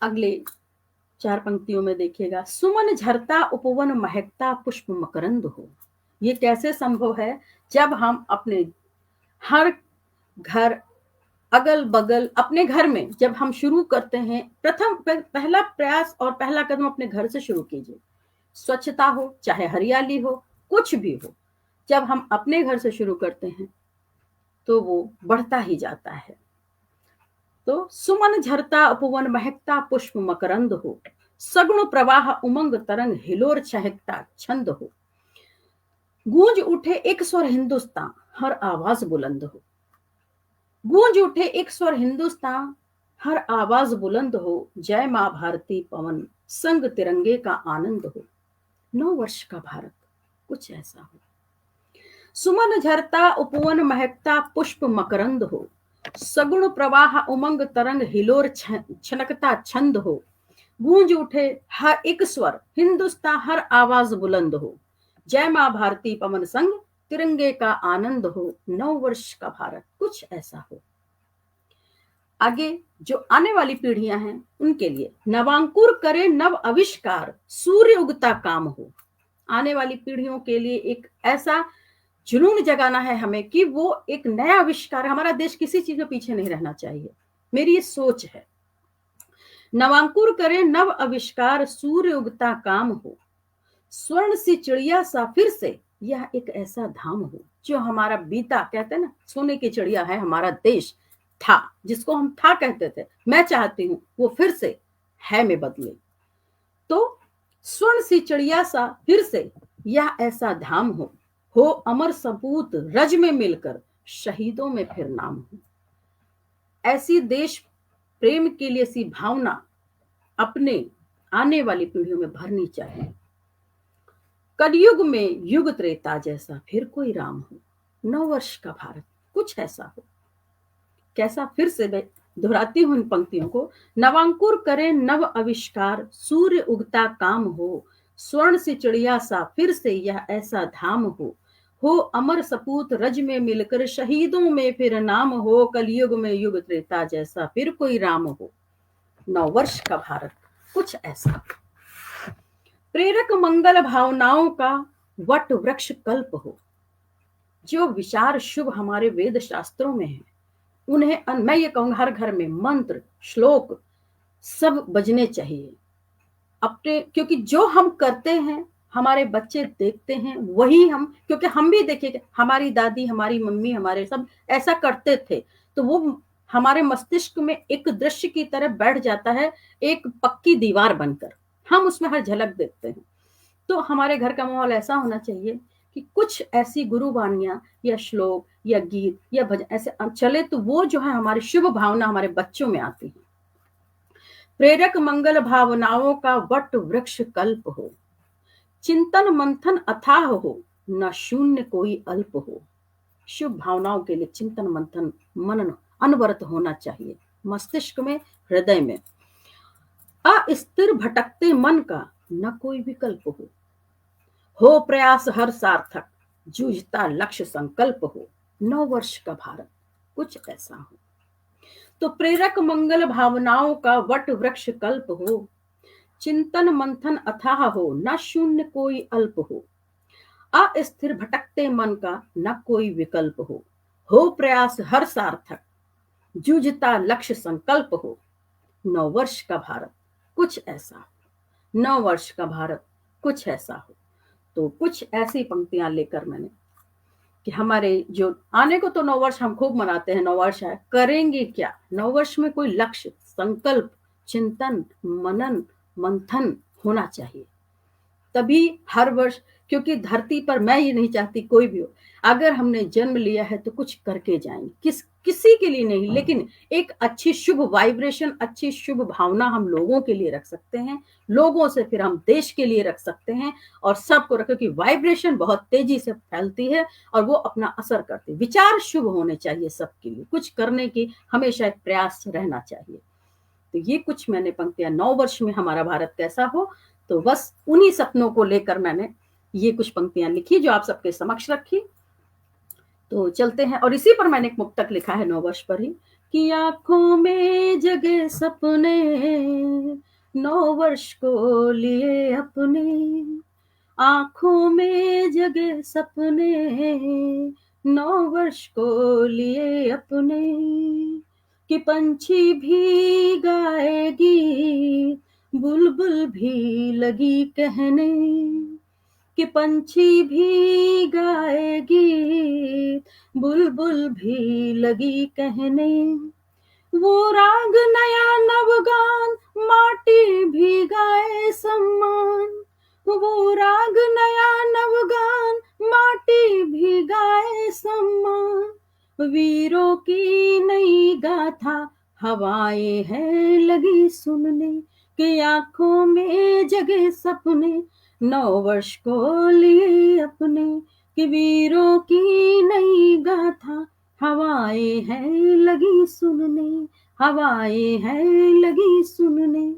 अगले 4 पंक्तियों में देखिएगा, सुमन झरता उपवन महकता पुष्प मकरंद हो। ये कैसे संभव है? जब हम अपने हर घर, अगल बगल, अपने घर में जब हम शुरू करते हैं, पहला प्रयास और पहला कदम अपने घर से शुरू कीजिए। स्वच्छता हो चाहे हरियाली हो, कुछ भी हो, जब हम अपने घर से शुरू करते हैं तो वो बढ़ता ही जाता है। तो सुमन झरता उपवन महकता पुष्प मकरंद हो, सगुण प्रवाह उमंग तरंग हिलोर छहकता छंद हो, गूंज उठे एक स्वर हिंदुस्तान हर आवाज बुलंद हो, गूंज उठे एक स्वर हिंदुस्तान हर आवाज बुलंद हो, जय मां भारती पवन संग तिरंगे का आनंद हो, नववर्ष का भारत कुछ ऐसा हो। सुमन झरता उपवन महकता पुष्प मकरंद हो, सगुण प्रवाह उमंग तरंग हिलोर छनकता छंद हो, गूंज उठे हर एक स्वर हिंदुस्तान हर आवाज बुलंद हो, जय मां भारती पवन संग तिरंगे का आनंद हो, नववर्ष का भारत कुछ ऐसा हो। आगे जो आने वाली पीढ़ियां हैं उनके लिए, नवांकुर करे नव आविष्कार, सूर्य उगता काम हो। आने वाली पीढ़ियों के लिए एक ऐसा जुनून जगाना है हमें कि वो एक नया आविष्कार, हमारा देश किसी चीज में पीछे नहीं रहना चाहिए, मेरी ये सोच है। नवांकुर करे नव आविष्कार, सूर्य उगता काम हो, स्वर्ण सी चिड़िया सा फिर से यह एक ऐसा धाम हो। जो हमारा बीता, कहते हैं ना, सोने की चिड़िया है हमारा देश, था, जिसको हम था कहते थे, मैं चाहती हूं वो फिर से है में बदले। तो स्वर्ण सी चिड़िया सा फिर से यह ऐसा धाम हो अमर सपूत रज में मिलकर, शहीदों में फिर नाम हो। ऐसी देश प्रेम के लिए सी भावना अपने आने वाली पीढ़ियों में भरनी चाहिए। कलयुग में युग त्रेता जैसा फिर कोई राम हो, नववर्ष का भारत कुछ ऐसा हो। कैसा? फिर से दोहराती हूं इन पंक्तियों को। नवांकुर करे नव आविष्कार, सूर्य उगता काम हो, स्वर्ण से चिड़िया सा फिर से यह ऐसा धाम हो अमर सपूत रज में मिलकर शहीदों में फिर नाम हो, कलयुग में युग त्रेता जैसा फिर कोई राम हो। 9 वर्ष का भारत कुछ ऐसा। प्रेरक मंगल भावनाओं का वट वृक्ष कल्प हो, जो विचार शुभ हमारे वेद शास्त्रों में है उन्हें मैं ये कहूंगा हर घर में मंत्र श्लोक सब बजने चाहिए अपने, क्योंकि जो हम करते हैं हमारे बच्चे देखते हैं वही हम, क्योंकि हम भी देखिए हमारी दादी हमारी मम्मी हमारे सब ऐसा करते थे, तो वो हमारे मस्तिष्क में एक दृश्य की तरह बैठ जाता है, एक पक्की दीवार बनकर हम उसमें हर झलक देखते हैं। तो हमारे घर का माहौल ऐसा होना चाहिए कि कुछ ऐसी गुरुवाणियां या श्लोक या गीत या भजन ऐसे चले, तो वो जो है हमारी शुभ भावना हमारे बच्चों में आती है। प्रेरक मंगल भावनाओं का वट वृक्ष कल्प हो, चिंतन मंथन अथाह हो, न शून्य कोई अल्प हो। शुभ भावनाओं के लिए चिंतन मंथन मनन अनवरत होना चाहिए मस्तिष्क में, हृदय में। अस्थिर भटकते मन का न कोई विकल्प हो प्रयास हर सार्थक, जूझता लक्ष्य संकल्प हो। 9 वर्ष का भारत कुछ ऐसा हो। तो प्रेरक मंगल भावनाओं का वट वृक्ष कल्प हो, चिंतन मंथन अथाह हो, न शून्य कोई अल्प हो। अस्थिर भटकते मन का न कोई विकल्प हो प्रयास हर सार्थक, जूझता लक्ष्य संकल्प हो। 9 वर्ष का भारत कुछ ऐसा हो। 9 वर्ष का भारत कुछ ऐसा हो। तो कुछ ऐसी पंक्तियां लेकर मैंने कि हमारे जो आने को तो 9 वर्ष हम खूब मनाते हैं, 9 वर्ष है, करेंगे क्या 9 वर्ष में? कोई लक्ष्य संकल्प चिंतन मनन मंथन होना चाहिए, तभी हर वर्ष, क्योंकि धरती पर मैं ये नहीं चाहती कोई भी हो, अगर हमने जन्म लिया है तो कुछ करके जाएंगे, किसी के लिए नहीं, लेकिन एक अच्छी शुभ वाइब्रेशन अच्छी शुभ भावना हम लोगों के लिए रख सकते हैं, लोगों से फिर हम देश के लिए रख सकते हैं, और सबको रखो कि वाइब्रेशन बहुत तेजी से फैलती है और वो अपना असर करती है। विचार शुभ होने चाहिए सबके लिए, कुछ करने की हमेशा एक प्रयास रहना चाहिए। तो ये कुछ मैंने पंक्तियां 9 वर्ष में हमारा भारत कैसा हो, तो बस उन्हीं सपनों को लेकर मैंने ये कुछ पंक्तियां लिखी जो आप सबके समक्ष रखी। तो चलते हैं, और इसी पर मैंने एक मुक्तक लिखा है 9 वर्ष पर ही, कि आंखों में जगे सपने 9 वर्ष को लिए अपने, आंखों में जगे सपने 9 वर्ष को लिए अपने, कि पंछी भी गाएगी बुलबुल भी लगी कहने, कि पंछी भी गाएगी बुलबुल भी लगी कहने, वो राग नया नवगान माटी भी गाए सम्मान, वो राग नया नवगान माटी भी गाए सम्मान, वीरों की नई गाथा हवाएं हैं लगी सुनने, कि आंखों में जगे सपने 9 वर्ष को लिए अपने, कि वीरों की नई गाथा हवाएं हैं लगी सुनने, हवाएं हैं लगी सुनने।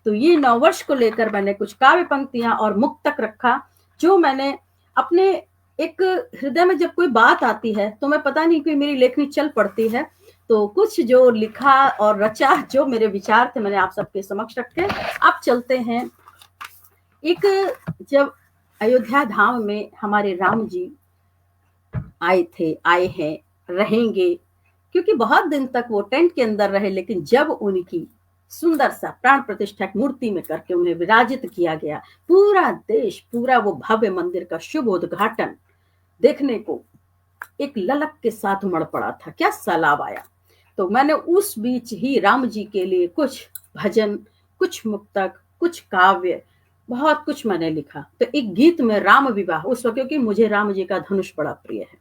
तो ये 9 वर्ष को लेकर मैंने कुछ काव्य पंक्तियां और मुक्तक रखा, जो मैंने अपने एक हृदय में जब कोई बात आती है तो मैं पता नहीं कि मेरी लेखनी चल पड़ती है, तो कुछ जो लिखा और रचा जो मेरे विचार थे मैंने आप सबके समक्ष रखे। अब चलते हैं, एक जब अयोध्या धाम में हमारे राम जी आए थे, आए हैं, रहेंगे, क्योंकि बहुत दिन तक वो टेंट के अंदर रहे, लेकिन जब उनकी सुंदर सा प्राण प्रतिष्ठा मूर्ति में करके उन्हें विराजित किया गया, पूरा देश पूरा वो भव्य मंदिर का शुभ उद्घाटन देखने को एक ललक के साथ उमड़ पड़ा था। क्या सैलाब आया। तो मैंने उस बीच ही राम जी के लिए कुछ भजन, कुछ मुक्तक, कुछ काव्य, बहुत कुछ मैंने लिखा। तो एक गीत में राम विवाह, उस वक्त क्योंकि मुझे राम जी का धनुष बड़ा प्रिय है,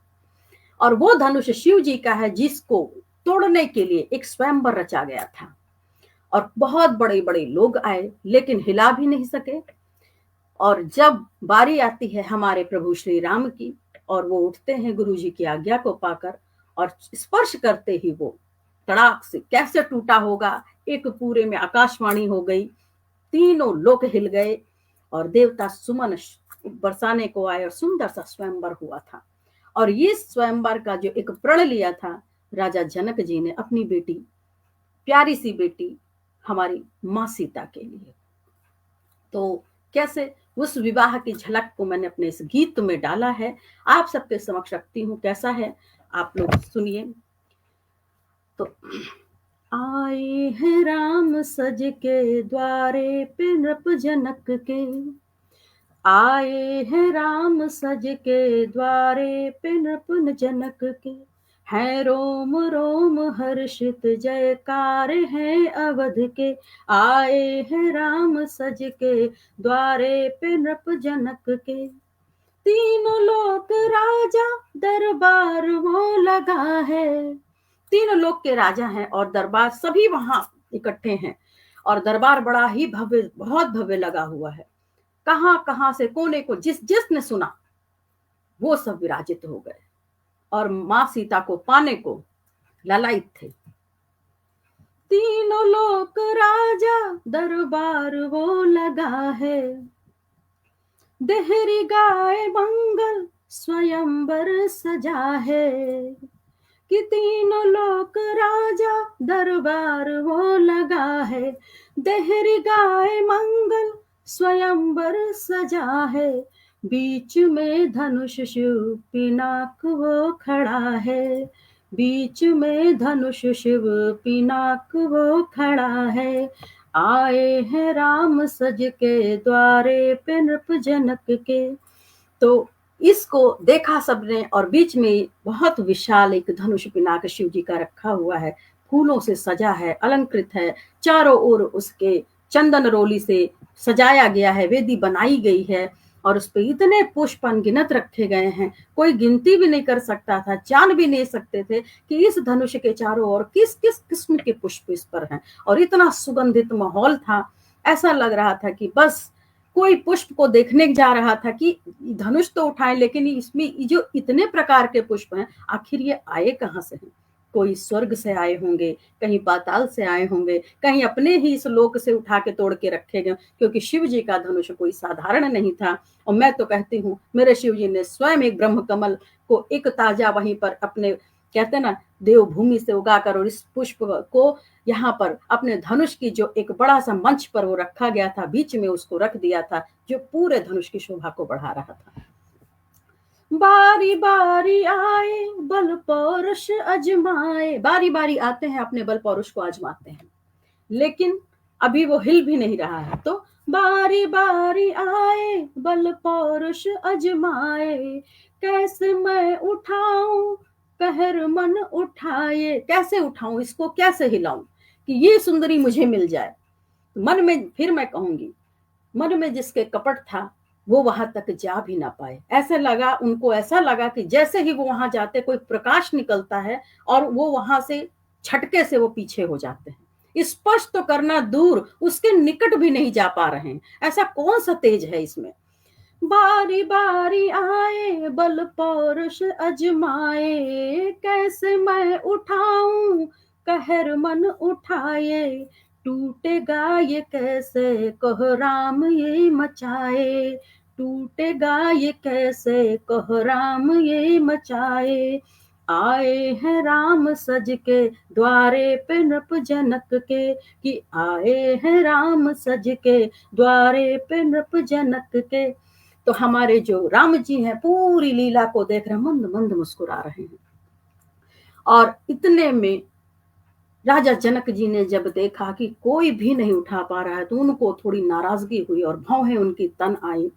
और वो धनुष शिव जी का है जिसको तोड़ने के लिए एक स्वयंवर रचा गया था, और बहुत बड़े बड़े लोग आए लेकिन हिला भी नहीं सके। और जब बारी आती है हमारे प्रभु श्री राम की, और वो उठते हैं गुरु जी की आज्ञा को पाकर, और स्पर्श करते ही वो तड़ाक से कैसे टूटा होगा, एक पूरे में आकाशवाणी हो गई, तीनों लोक हिल गए और देवता सुमन बरसाने को आए और सुंदर सा स्वयंवर हुआ था। और ये स्वयंवर का जो एक प्रण लिया था राजा जनक जी ने अपनी बेटी, प्यारी सी बेटी हमारी माँ सीता के लिए। तो कैसे उस विवाह की झलक को मैंने अपने इस गीत में डाला है, आप सबके समक्ष रखती हूँ। कैसा है आप लोग सुनिए। तो आए हैं राम सज के द्वारे पे नृप जनक के, आए हैं राम सज के द्वारे पे नृप जनक के, है रोम रोम हर्षित जयकार है अवध के, आए हैं राम सज के द्वारे पे नृप जनक के, तीनों लोक राजा दरबार वो लगा है। तीनों लोक के राजा हैं और दरबार सभी वहां इकट्ठे हैं और दरबार बड़ा ही भव्य, बहुत भव्य लगा हुआ है। कहां कहां से कोने को जिसने सुना वो सब विराजित हो गए और मां सीता को पाने को ललायित थे। तीनों लोक राजा दरबार वो लगा है, देहरी गाय मंगल स्वयंवर सजा है, कि तीनों लोक राजा दरबार वो लगा है, देहरी गाय मंगल स्वयंवर सजा है, बीच में धनुष शिव पिनाक वो खड़ा है, बीच में धनुष शिव पिनाक वो खड़ा है, आए हैं राम सज के द्वारे पे नृप जनक के। तो इसको देखा सबने और बीच में बहुत विशाल एक धनुष पिनाक शिव जी का रखा हुआ है, फूलों से सजा है, अलंकृत है, चारों ओर उसके चंदन रोली से सजाया गया है, वेदी बनाई गई है और उस पे इतने पुष्प अनगिनत रखे गए हैं, कोई गिनती भी नहीं कर सकता था, जान भी नहीं सकते थे कि इस धनुष के चारों ओर किस किस किस्म के पुष्प इस पर हैं। और इतना सुगंधित माहौल था, ऐसा लग रहा था कि बस कोई पुष्प को देखने जा रहा था कि धनुष तो उठाए, लेकिन इसमें जो इतने प्रकार के पुष्प हैं आखिर ये आए कहाँ से हैं। कोई स्वर्ग से आए होंगे, कहीं पाताल से आए होंगे, कहीं अपने ही इस लोक से उठा के तोड़ के रखे गए, क्योंकि शिव जी का धनुष कोई साधारण नहीं था। और मैं तो कहती हूँ मेरे शिव जी ने स्वयं एक ब्रह्म कमल को एक ताजा वहीं पर अपने, कहते ना, देवभूमि से उगाकर और इस पुष्प को यहाँ पर अपने धनुष की जो एक बड़ा सा मंच पर वो रखा गया था, बीच में उसको रख दिया था, जो पूरे धनुष की शोभा को बढ़ा रहा था। बारी बारी आए बल पौरुष अजमाए, बारी बारी आते हैं अपने बल पौरुष को आजमाते हैं, लेकिन अभी वो हिल भी नहीं रहा है। तो बारी बारी आए बल पौरुष अजमाए, कैसे मैं उठाऊं कहर मन उठाए, कैसे उठाऊं इसको, कैसे हिलाऊं कि ये सुंदरी मुझे मिल जाए। मन में फिर मैं कहूंगी, मन में जिसके कपट था वो वहां तक जा भी ना पाए। ऐसा लगा उनको, ऐसा लगा कि जैसे ही वो वहां जाते कोई प्रकाश निकलता है और वो वहां से छटके से वो पीछे हो जाते हैं। स्पर्श तो करना दूर, उसके निकट भी नहीं जा पा रहे हैं। ऐसा कौन सा तेज है इसमें। बारी बारी आए बल पौरुष अजमाए, कैसे मैं उठाऊं कहर मन उठाए, टूटेगा ये कैसे कोहराम ये मचाए, टूटेगा ये कैसे कोहराम ये मचाए, आए हैं राम सज के द्वारे पे नृप जनक के, कि आए हैं राम सज के द्वारे पे नृप जनक के। तो हमारे जो राम जी हैं पूरी लीला को देख रहे मंद मंद मुस्कुरा रहे हैं। और इतने में राजा जनक जी ने जब देखा कि कोई भी नहीं उठा पा रहा है तो उनको थोड़ी नाराजगी हुई और भौहें उनकी तन आई।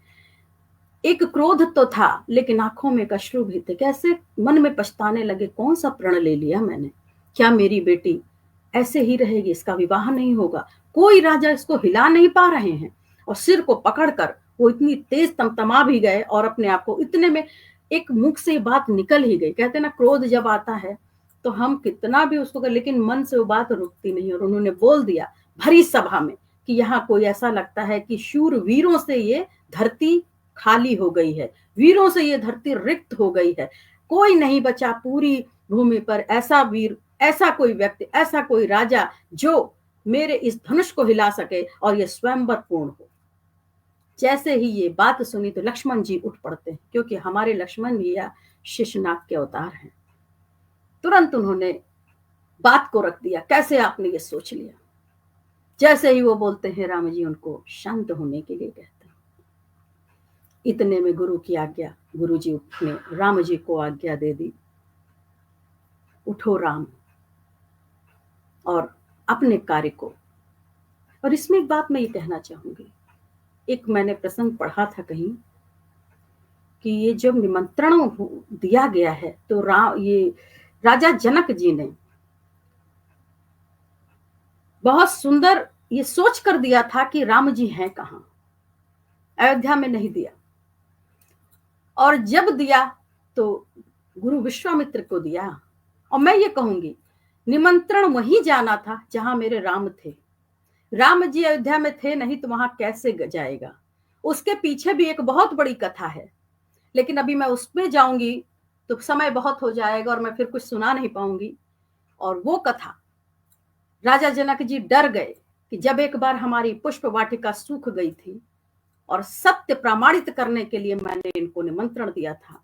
एक क्रोध तो था लेकिन आंखों में अश्रु भी थे। कैसे मन में पछताने लगे, कौन सा प्रण ले लिया मैंने, क्या मेरी बेटी ऐसे ही रहेगी, इसका विवाह नहीं होगा। कोई राजा इसको हिला नहीं पा रहे हैं और सिर को पकड़कर वो इतनी तेज तमतमा भी गए और अपने आप को, इतने में एक मुख से बात निकल ही गई। कहते ना क्रोध जब आता है तो हम कितना भी उसको कर, लेकिन मन से वो बात रुकती नहीं। और उन्होंने बोल दिया भरी सभा में कि यहाँ कोई ऐसा लगता है कि शूर वीरों से ये धरती खाली हो गई है, वीरों से ये धरती रिक्त हो गई है, कोई नहीं बचा पूरी भूमि पर ऐसा वीर ऐसा कोई व्यक्ति, ऐसा कोई राजा जो मेरे इस धनुष को हिला सके और ये स्वयंवर पूर्ण हो। जैसे ही ये बात सुनी तो लक्ष्मण जी उठ पड़ते हैं, क्योंकि हमारे लक्ष्मण भैया शेषनाग के अवतार हैं। तुरंत उन्होंने बात को रख दिया, कैसे आपने ये सोच लिया। जैसे ही वो बोलते हैं, राम जी उनको शांत होने के लिए कहते हैं। इतने में गुरु की आज्ञा, गुरु जी ने राम जी को आज्ञा दे दी, उठो राम, और अपने कार्य को। और इसमें एक बात मैं ये कहना चाहूंगी, एक मैंने प्रसंग पढ़ा था कहीं कि ये जब निमंत्रण दिया गया है तो ये राजा जनक जी ने बहुत सुंदर ये सोच कर दिया था कि राम जी हैं कहाँ, अयोध्या में नहीं दिया। और जब दिया तो गुरु विश्वामित्र को दिया। और मैं ये कहूंगी, निमंत्रण वहीं जाना था जहां मेरे राम थे। राम जी अयोध्या में थे नहीं तो वहां कैसे जाएगा। उसके पीछे भी एक बहुत बड़ी कथा है, लेकिन अभी मैं उसमें जाऊंगी तो समय बहुत हो जाएगा और मैं फिर कुछ सुना नहीं पाऊंगी। और वो कथा, राजा जनक जी डर गए कि जब एक बार हमारी पुष्प वाटिका सूख गई थी और सत्य प्रमाणित करने के लिए मैंने इनको निमंत्रण दिया था,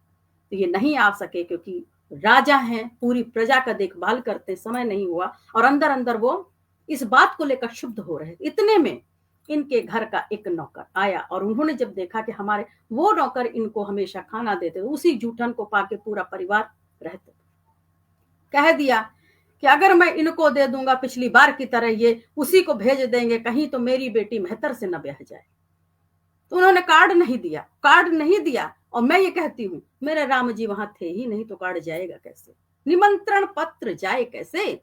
तो ये नहीं आ सके, क्योंकि राजा हैं, पूरी प्रजा का देखभाल करते, समय नहीं हुआ। और अंदर अंदर वो इस बात को लेकर शुद्ध हो रहे। इतने में इनके घर का एक नौकर आया, और उन्होंने जब देखा कि हमारे वो नौकर इनको हमेशा खाना देते, उसी जूठन को पाके पूरा परिवार रहते, कह दिया कि अगर मैं इनको दे दूंगा पिछली बार की तरह ये उसी को भेज देंगे, कहीं तो मेरी बेटी मेहतर से न ब्याह जाए। तो उन्होंने कार्ड नहीं दिया। और मैं ये कहती हूँ, मेरे राम जी वहां थे ही नहीं तो कार्ड जाएगा कैसे, निमंत्रण पत्र जाए कैसे।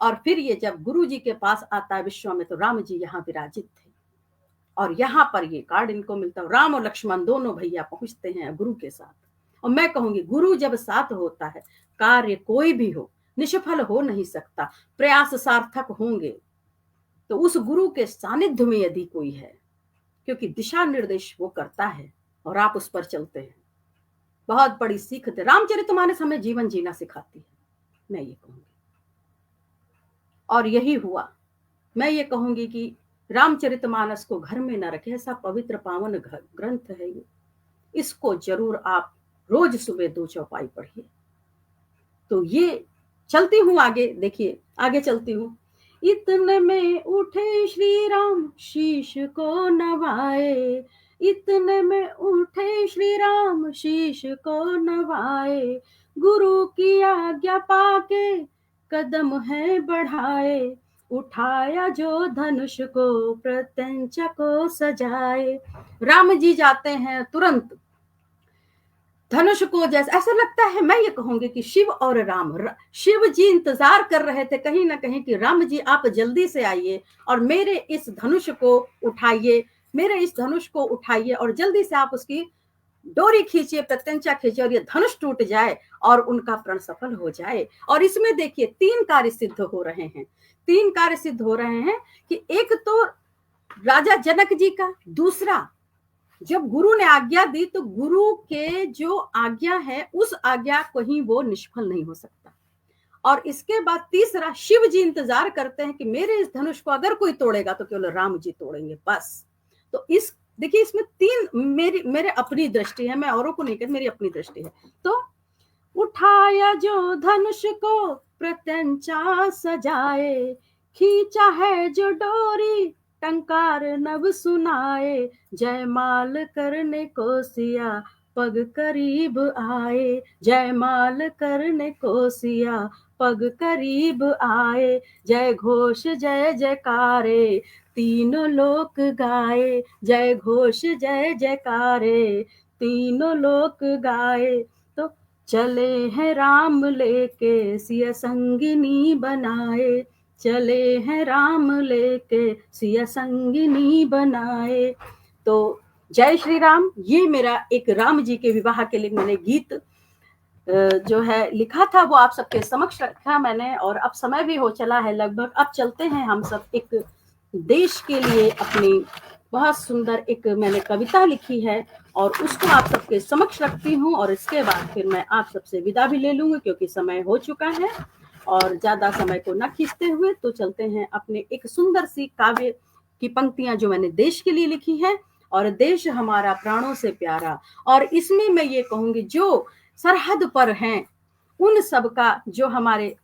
और फिर ये जब गुरु जी के पास आता है विश्वामित्र, तो राम जी यहाँ विराजित थे और यहाँ पर ये कार्ड इनको मिलता है। राम और लक्ष्मण दोनों भैया पहुंचते हैं गुरु के साथ। और मैं कहूंगी, गुरु जब साथ होता है, कार्य कोई भी हो निष्फल हो नहीं सकता, प्रयास सार्थक होंगे। तो उस गुरु के सानिध्य में यदि कोई है, क्योंकि दिशा निर्देश वो करता है और आप उस पर चलते हैं, बहुत बड़ी सीख थे। रामचरितमानस हमें जीवन जीना सिखाती है, मैं ये कहूंगी। और यही हुआ। मैं ये कहूंगी कि रामचरितमानस को घर में न रखे, ऐसा पवित्र पावन ग्रंथ है ये, इसको जरूर आप रोज सुबह 2 चौपाई पढ़िए। तो ये चलती हूँ आगे, देखिए आगे चलती हूँ। इतने में उठे श्री राम शीश को नवाए, इतने में उठे श्री राम शीश को नवाए, गुरु की आज्ञा पाके कदम है बढ़ाए, उठाया जो धनुष को प्रत्यंचा को सजाए। राम जी जाते हैं तुरंत धनुष को, जैसे ऐसा लगता है, मैं ये कहूंगी कि शिव और राम, शिव जी इंतजार कर रहे थे कहीं ना कहीं कि राम जी आप जल्दी से आइए और मेरे इस धनुष को उठाइए, मेरे इस धनुष को उठाइए और जल्दी से आप उसकी डोरी खींचिए, प्रत्यंचा खींचिए और ये धनुष टूट जाए और उनका प्रण सफल हो जाए। और इसमें देखिए 3 कार्य सिद्ध हो रहे हैं। 3 कार्य सिद्ध हो रहे हैं कि एक तो राजा जनक जी का, दूसरा जब गुरु ने आज्ञा दी तो गुरु के जो आज्ञा है उस आज्ञा को ही वो निष्फल नहीं हो सकता। और इसके बाद तीसरा, शिव जी इंतजार करते हैं कि मेरे इस धनुष को अगर कोई तोड़ेगा तो केवल राम जी तोड़ेंगे, बस। तो इस देखिए इसमें 3 मेरे अपनी दृष्टि है, मैं औरों को नहीं कहती, मेरी अपनी दृष्टि है। तो उठाया जो धनुष को प्रत्यंचा सजाए, खींचा है जो डोरी टंकार नभ सुनाए, जयमाल करने को सिया पग करीब आए, जयमाल करने को सिया पग करीब आए, जय घोष जय जयकारे तीनों लोक गाए, जय घोष जय जयकारे तीनों लोक गाए। तो चले हैं राम लेके सिया संगिनी बनाए, चले हैं राम लेके सिया संगिनी बनाए। तो जय श्री राम, ये मेरा एक राम जी के विवाह के लिए मैंने गीत जो है लिखा था, वो आप सबके समक्ष रखा मैंने। और अब समय भी हो चला है लगभग, अब चलते हैं हम सब एक देश के लिए। अपनी बहुत सुंदर एक मैंने कविता लिखी है और उसको आप सबके समक्ष रखती हूँ, और इसके बाद फिर मैं आप सबसे विदा भी ले लूंगी क्योंकि समय हो चुका है। और ज्यादा समय को न खींचते हुए तो चलते हैं अपने एक सुंदर सी काव्य की पंक्तियां जो मैंने देश के लिए लिखी है। और देश हमारा प्राणों से प्यारा, और इसमें मैं ये कहूंगी जो सरहद पर हैं उन सब का, जो हमारे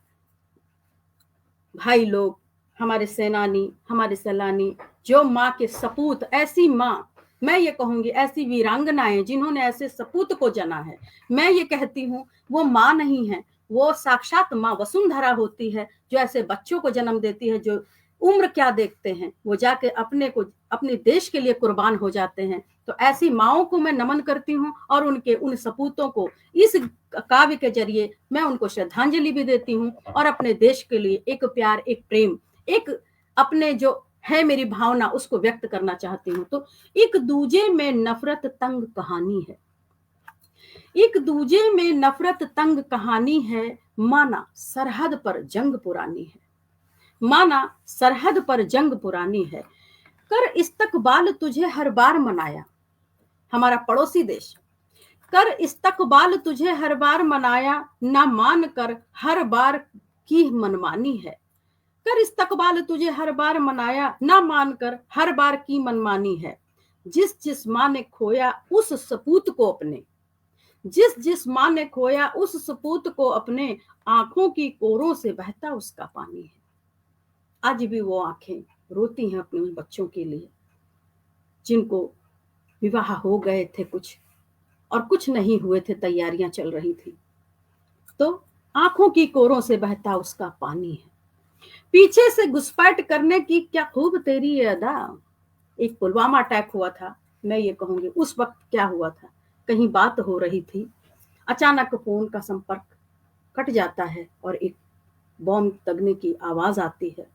भाई लोग, हमारे सेनानी, हमारे सैलानी, जो माँ के सपूत, ऐसी माँ, मैं ये कहूंगी ऐसी वीरांगनाएं जिन्होंने ऐसे सपूत को जना है, मैं ये कहती हूँ वो माँ नहीं है, वो साक्षात माँ वसुंधरा होती है, जो ऐसे बच्चों को जन्म देती है जो उम्र क्या देखते हैं, वो जाके अपने देश के लिए कुर्बान हो जाते हैं। तो ऐसी माओं को मैं नमन करती हूँ और उनके उन सपूतों को इस काव्य के जरिए मैं उनको श्रद्धांजलि भी देती हूँ और अपने देश के लिए एक प्यार, एक प्रेम, एक अपने जो है मेरी भावना उसको व्यक्त करना चाहती हूँ। तो एक दूजे में नफरत तंग कहानी है, एक दूजे में नफरत तंग कहानी है, माना सरहद पर जंग पुरानी है, माना सरहद पर जंग पुरानी है। कर इस्तकबाल तुझे हर बार मनाया, हमारा पड़ोसी देश, कर इस्तकबाल तुझे हर बार मनाया, ना मान कर हर बार की मनमानी है। कर इस्तकबाल तुझे हर बार मनाया, ना मान कर हर बार की मनमानी है। जिस जिस माँ ने खोया उस सपूत को अपने, जिस जिस माँ ने खोया उस सपूत को अपने, आंखों की कोरों से बहता उसका पानी है। आज भी वो आंखें रोती हैं अपने उन बच्चों के लिए जिनको विवाह हो गए थे कुछ और कुछ नहीं हुए थे, तैयारियां चल रही थी। तो आंखों की कोरों से बहता उसका पानी है। पीछे से घुसपैठ करने की क्या खूब तेरी ये अदा। एक पुलवामा अटैक हुआ था, मैं ये कहूंगी उस वक्त क्या हुआ था, कहीं बात हो रही थी, अचानक फोन का संपर्क कट जाता है और एक बॉम्ब लगने की आवाज आती है।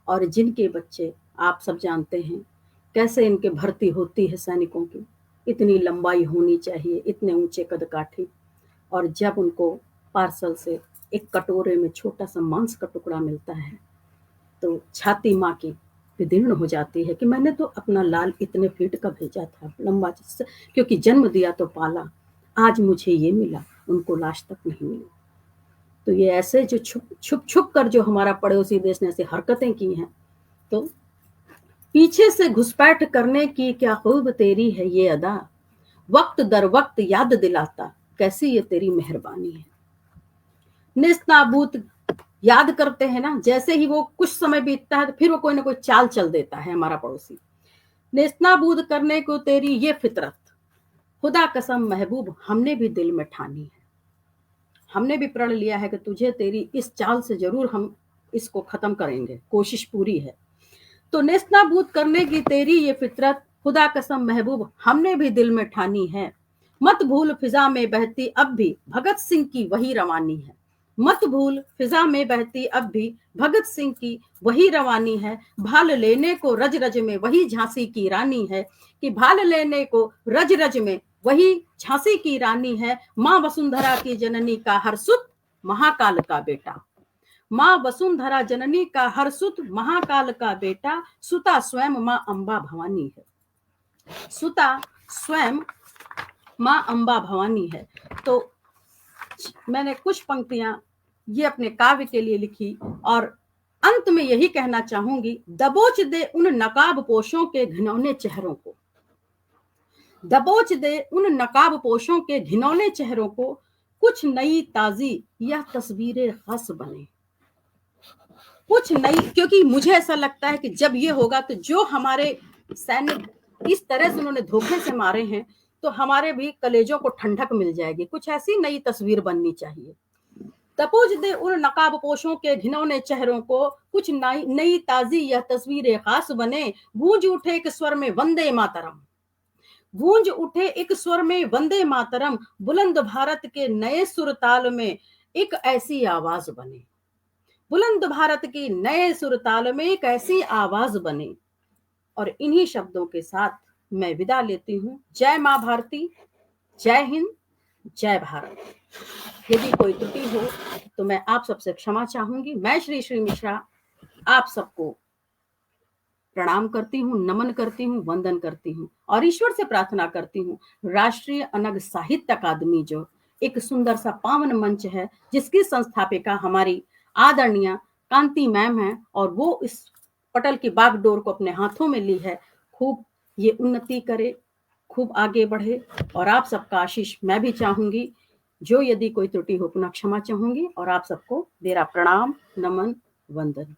और जिनके बच्चे आप सब जानते हैं कैसे इनके भर्ती होती है सैनिकों की, इतनी लंबाई होनी चाहिए, इतने ऊंचे कद काठी, और जब उनको पार्सल से एक कटोरे में छोटा सा मांस का टुकड़ा मिलता है तो छाती माँ की विदीर्ण हो जाती है कि मैंने तो अपना लाल इतने फीट का भेजा था, लंबा, क्योंकि जन्म दिया तो पाला, आज मुझे ये मिला, उनको लाश तक नहीं मिली। तो ये ऐसे जो छुप छुप कर जो हमारा पड़ोसी देश ने ऐसी हरकतें की हैं, तो पीछे से घुसपैठ करने की क्या खूब तेरी है ये अदा, वक्त दर वक्त याद दिलाता कैसी ये तेरी मेहरबानी है। नेस्तनाबूत याद करते हैं ना, जैसे ही वो कुछ समय बीतता है तो फिर वो कोई ना कोई चाल चल देता है हमारा पड़ोसी। नेस्तनाबूत करने को तेरी ये फितरत, खुदा कसम महबूब हमने भी दिल में ठानी है, हमने भी प्रण लिया है कि तुझे तेरी इस चाल से जरूर हम इसको खत्म करेंगे, कोशिश पूरी है। तो नेस्तनाबूत करने की तेरी ये फितरत, खुदा कसम महबूब हमने भी दिल में ठानी है। मत भूल फिजा में बहती अब भी भगत सिंह की वही रवानी है, मत भूल फिजा में बहती अब भी भगत सिंह की वही रवानी है। भाल लेने को रज रज में वही झांसी की रानी है, कि भाल लेने को रज रज में वही झांसी की रानी है। माँ वसुंधरा की जननी का हर सुत महाकाल का बेटा, माँ वसुंधरा जननी का हर सुत महाकाल का बेटा, सुता स्वयं माँ अम्बा भवानी है, सुता स्वयं माँ अम्बा भवानी है। तो मैंने कुछ पंक्तियां ये अपने काव्य के लिए लिखी और अंत में यही कहना चाहूंगी, दबोच दे उन नकाब पोशों के घिनौने चेहरों को, दबोच दे उन नकाब पोशों के घिनौने चेहरों को, कुछ नई ताजी यह तस्वीरें खास बने, कुछ नई, क्योंकि मुझे ऐसा लगता है कि जब ये होगा तो जो हमारे सैनिक इस तरह से उन्होंने धोखे से मारे हैं तो हमारे भी कलेजों को ठंडक मिल जाएगी, कुछ ऐसी नई तस्वीर बननी चाहिए। दबोच दे उन नकाब पोशों के घिनौने चेहरों को, कुछ नई ताजी यह तस्वीरें खास बने। गूंज उठे एक स्वर में वंदे मातरम, गूंज उठे एक स्वर में वंदे मातरम, बुलंद भारत के नए सुरताल में एक ऐसी आवाज बने, बुलंद भारत के नए सुरताल में एक ऐसी आवाज बने। और इन्हीं शब्दों के साथ मैं विदा लेती हूँ। जय माँ भारती, जय हिंद, जय भारत। यदि कोई त्रुटि हो तो मैं आप सबसे क्षमा चाहूंगी। मैं श्री मिश्रा आप सबको प्रणाम करती हूँ, नमन करती हूँ, वंदन करती हूँ और ईश्वर से प्रार्थना करती हूँ, राष्ट्रीय अनग साहित्य अकादमी जो एक सुंदर सा पावन मंच है जिसकी संस्थापिका हमारी आदरणीय कांति मैम हैं और वो इस पटल की बागडोर को अपने हाथों में ली है। खूब ये उन्नति करे, खूब आगे बढ़े और आप सबका आशीष मैं भी चाहूंगी। जो यदि कोई त्रुटि हो पुनः क्षमा चाहूंगी और आप सबको मेरा प्रणाम, नमन, वंदन।